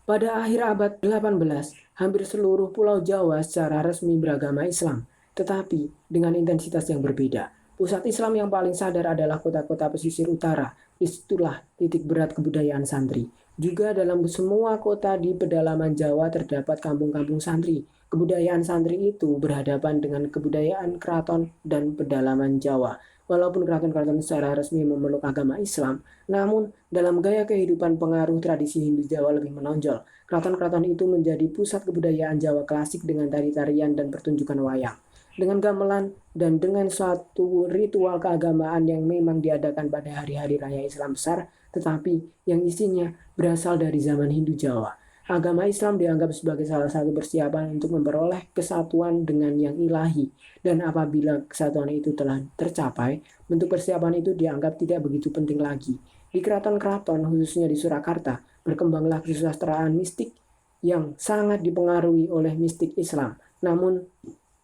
Pada akhir abad 18, hampir seluruh pulau Jawa secara resmi beragama Islam, tetapi dengan intensitas yang berbeda. Pusat Islam yang paling sadar adalah kota-kota pesisir utara. Disitulah titik berat kebudayaan santri. Juga dalam semua kota di pedalaman Jawa terdapat kampung-kampung santri. Kebudayaan santri itu berhadapan dengan kebudayaan keraton dan pedalaman Jawa. Walaupun keraton-keraton secara resmi memeluk agama Islam, namun dalam gaya kehidupan pengaruh tradisi Hindu Jawa lebih menonjol. Keraton-keraton itu menjadi pusat kebudayaan Jawa klasik dengan tari-tarian dan pertunjukan wayang. Dengan gamelan dan dengan suatu ritual keagamaan yang memang diadakan pada hari-hari raya Islam besar, tetapi yang isinya berasal dari zaman Hindu Jawa. Agama Islam dianggap sebagai salah satu persiapan untuk memperoleh kesatuan dengan yang ilahi, dan apabila kesatuan itu telah tercapai, bentuk persiapan itu dianggap tidak begitu penting lagi. Di keraton-keraton, khususnya di Surakarta, berkembanglah kesusastraan mistik yang sangat dipengaruhi oleh mistik Islam, namun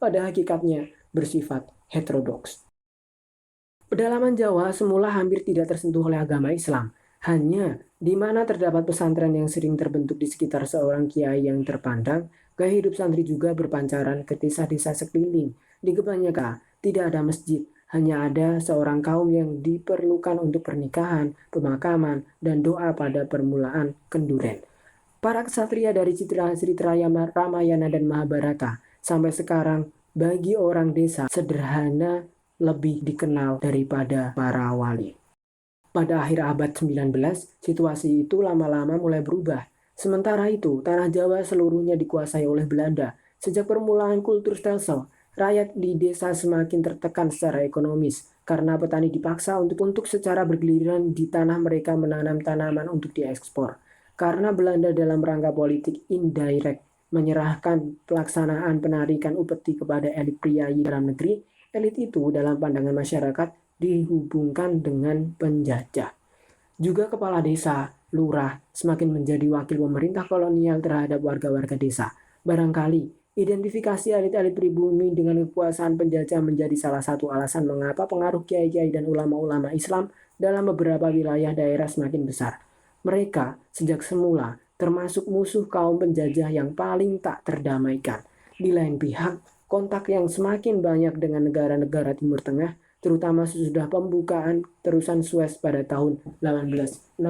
pada hakikatnya bersifat heterodoks. Pedalaman Jawa semula hampir tidak tersentuh oleh agama Islam, hanya di mana terdapat pesantren yang sering terbentuk di sekitar seorang kiai yang terpandang, gaya hidup santri juga berpancaran ke desa-desa sekeliling. Di kebanyakan tidak ada masjid, hanya ada seorang kaum yang diperlukan untuk pernikahan, pemakaman, dan doa pada permulaan kenduren. Para ksatria dari cerita Ramayana dan Mahabharata sampai sekarang bagi orang desa sederhana lebih dikenal daripada para wali. Pada akhir abad 19, situasi itu lama-lama mulai berubah. Sementara itu, tanah Jawa seluruhnya dikuasai oleh Belanda. Sejak permulaan kultur stelsel, rakyat di desa semakin tertekan secara ekonomis karena petani dipaksa untuk secara bergiliran di tanah mereka menanam tanaman untuk diekspor. Karena Belanda dalam rangka politik indirect menyerahkan pelaksanaan penarikan upeti kepada elit priai dalam negeri, elit itu dalam pandangan masyarakat dihubungkan dengan penjajah. Juga kepala desa, lurah, semakin menjadi wakil pemerintah kolonial terhadap warga-warga desa. Barangkali, identifikasi elit-elit pribumi dengan kekuasaan penjajah menjadi salah satu alasan mengapa pengaruh kiai-kiai dan ulama-ulama Islam dalam beberapa wilayah daerah semakin besar. Mereka sejak semula termasuk musuh kaum penjajah yang paling tak terdamaikan. Di lain pihak, kontak yang semakin banyak dengan negara-negara Timur Tengah, terutama sesudah pembukaan terusan Suez pada tahun 1869,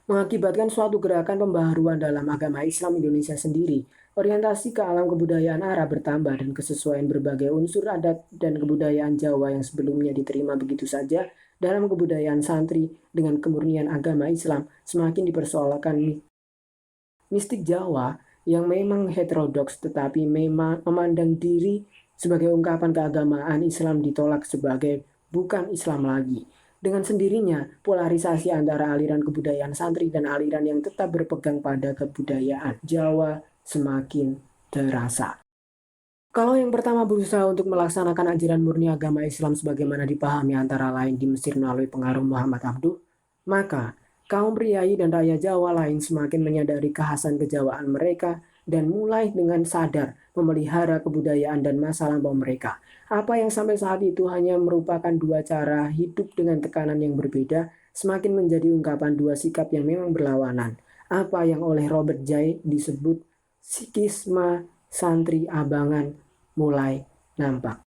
mengakibatkan suatu gerakan pembaharuan dalam agama Islam Indonesia sendiri. Orientasi ke alam kebudayaan Arab bertambah dan kesesuaian berbagai unsur adat dan kebudayaan Jawa yang sebelumnya diterima begitu saja dalam kebudayaan santri dengan kemurnian agama Islam semakin dipersoalkan. Mistik Jawa yang memang heterodoks tetapi memang memandang diri sebagai ungkapan keagamaan Islam ditolak sebagai bukan Islam lagi. Dengan sendirinya, polarisasi antara aliran kebudayaan santri dan aliran yang tetap berpegang pada kebudayaan Jawa semakin terasa. Kalau yang pertama berusaha untuk melaksanakan ajaran murni agama Islam sebagaimana dipahami antara lain di Mesir melalui pengaruh Muhammad Abduh, maka kaum priai dan rakyat Jawa lain semakin menyadari kekhasan kejawaan mereka dan mulai dengan sadar memelihara kebudayaan dan masa lampau mereka. Apa yang sampai saat itu hanya merupakan dua cara hidup dengan tekanan yang berbeda, semakin menjadi ungkapan dua sikap yang memang berlawanan. Apa yang oleh Robert Jay disebut sikisma santri abangan mulai nampak.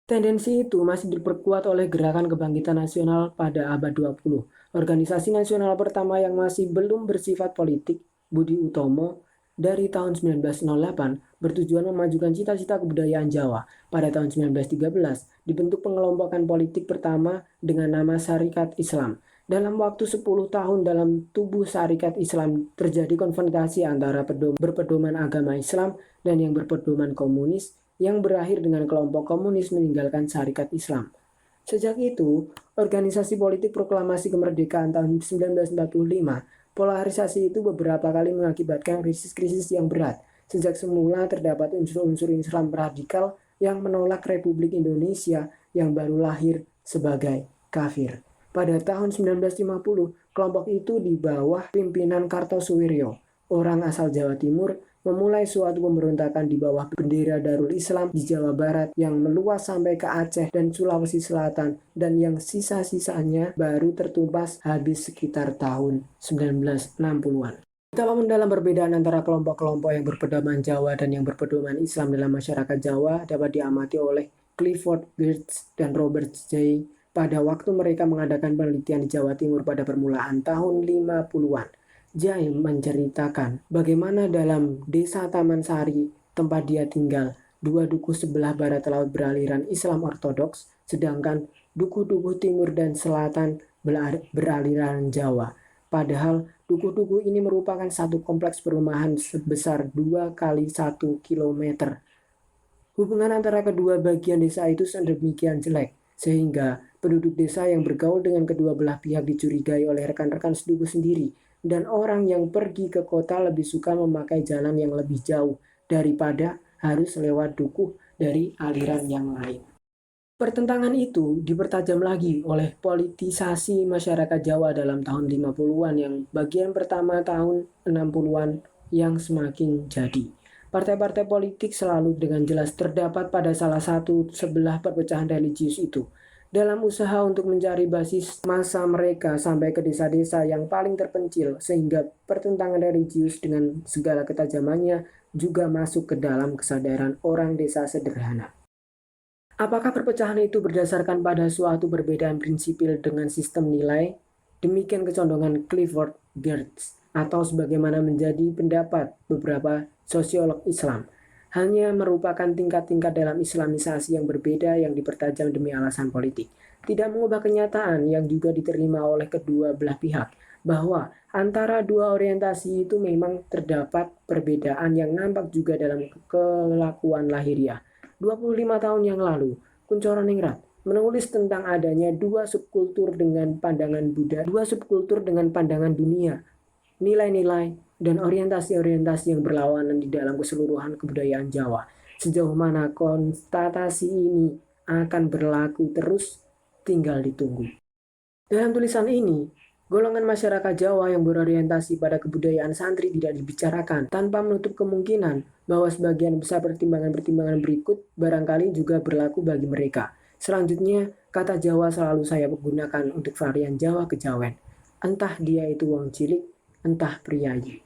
Tendensi itu masih diperkuat oleh Gerakan Kebangkitan Nasional pada abad 20. Organisasi nasional pertama yang masih belum bersifat politik, Budi Utomo, dari tahun 1908 bertujuan memajukan cita-cita kebudayaan Jawa. Pada tahun 1913 dibentuk pengelompokan politik pertama dengan nama Sarekat Islam. Dalam waktu 10 tahun dalam tubuh Sarekat Islam terjadi konfrontasi antara berpedoman agama Islam dan yang berpedoman komunis yang berakhir dengan kelompok komunis meninggalkan Sarekat Islam. Sejak itu, organisasi politik proklamasi kemerdekaan tahun 1945, polarisasi itu beberapa kali mengakibatkan krisis-krisis yang berat. Sejak semula terdapat unsur-unsur Islam radikal yang menolak Republik Indonesia yang baru lahir sebagai kafir. Pada tahun 1950, kelompok itu di bawah pimpinan Kartosuwiryo, orang asal Jawa Timur, memulai suatu pemberontakan di bawah bendera Darul Islam di Jawa Barat yang meluas sampai ke Aceh dan Sulawesi Selatan dan yang sisa-sisanya baru tertumpas habis sekitar tahun 1960-an. Betapa mendalam perbedaan antara kelompok-kelompok yang berpedoman Jawa dan yang berpedoman Islam dalam masyarakat Jawa dapat diamati oleh Clifford Geertz dan Robert Jay pada waktu mereka mengadakan penelitian di Jawa Timur pada permulaan tahun 50-an. Jai menceritakan bagaimana dalam desa Taman Sari, tempat dia tinggal, dua duku sebelah barat laut beraliran Islam Ortodoks, sedangkan dukuh-dukuh timur dan selatan beraliran Jawa. Padahal dukuh-dukuh ini merupakan satu kompleks perumahan sebesar 2 kali 1 kilometer. Hubungan antara kedua bagian desa itu sedemikian jelek, sehingga penduduk desa yang bergaul dengan kedua belah pihak dicurigai oleh rekan-rekan sedukuh sendiri, dan orang yang pergi ke kota lebih suka memakai jalan yang lebih jauh daripada harus lewat dukuh dari aliran yang lain. Pertentangan itu dipertajam lagi oleh politisasi masyarakat Jawa dalam tahun 50-an yang bagian pertama tahun 60-an yang semakin jadi. Partai-partai politik selalu dengan jelas terdapat pada salah satu sebelah perpecahan religius itu. Dalam usaha untuk mencari basis massa mereka sampai ke desa-desa yang paling terpencil, sehingga pertentangan religius dengan segala ketajamannya juga masuk ke dalam kesadaran orang desa sederhana. Apakah perpecahan itu berdasarkan pada suatu perbedaan prinsipil dengan sistem nilai? Demikian kecondongan Clifford Geertz, atau sebagaimana menjadi pendapat beberapa sosiolog Islam, hanya merupakan tingkat-tingkat dalam islamisasi yang berbeda yang dipertajam demi alasan politik. Tidak mengubah kenyataan yang juga diterima oleh kedua belah pihak, bahwa antara dua orientasi itu memang terdapat perbedaan yang nampak juga dalam kelakuan lahiriah. 25 tahun yang lalu, Kuncoro Ningrat menulis tentang adanya dua subkultur dengan pandangan dunia, nilai-nilai, dan orientasi-orientasi yang berlawanan di dalam keseluruhan kebudayaan Jawa. Sejauh mana konstatasi ini akan berlaku terus, tinggal ditunggu. Dalam tulisan ini, golongan masyarakat Jawa yang berorientasi pada kebudayaan santri tidak dibicarakan, tanpa menutup kemungkinan bahwa sebagian besar pertimbangan-pertimbangan berikut barangkali juga berlaku bagi mereka. Selanjutnya, kata Jawa selalu saya gunakan untuk varian Jawa kejawen. Entah dia itu wong cilik, entah priayi.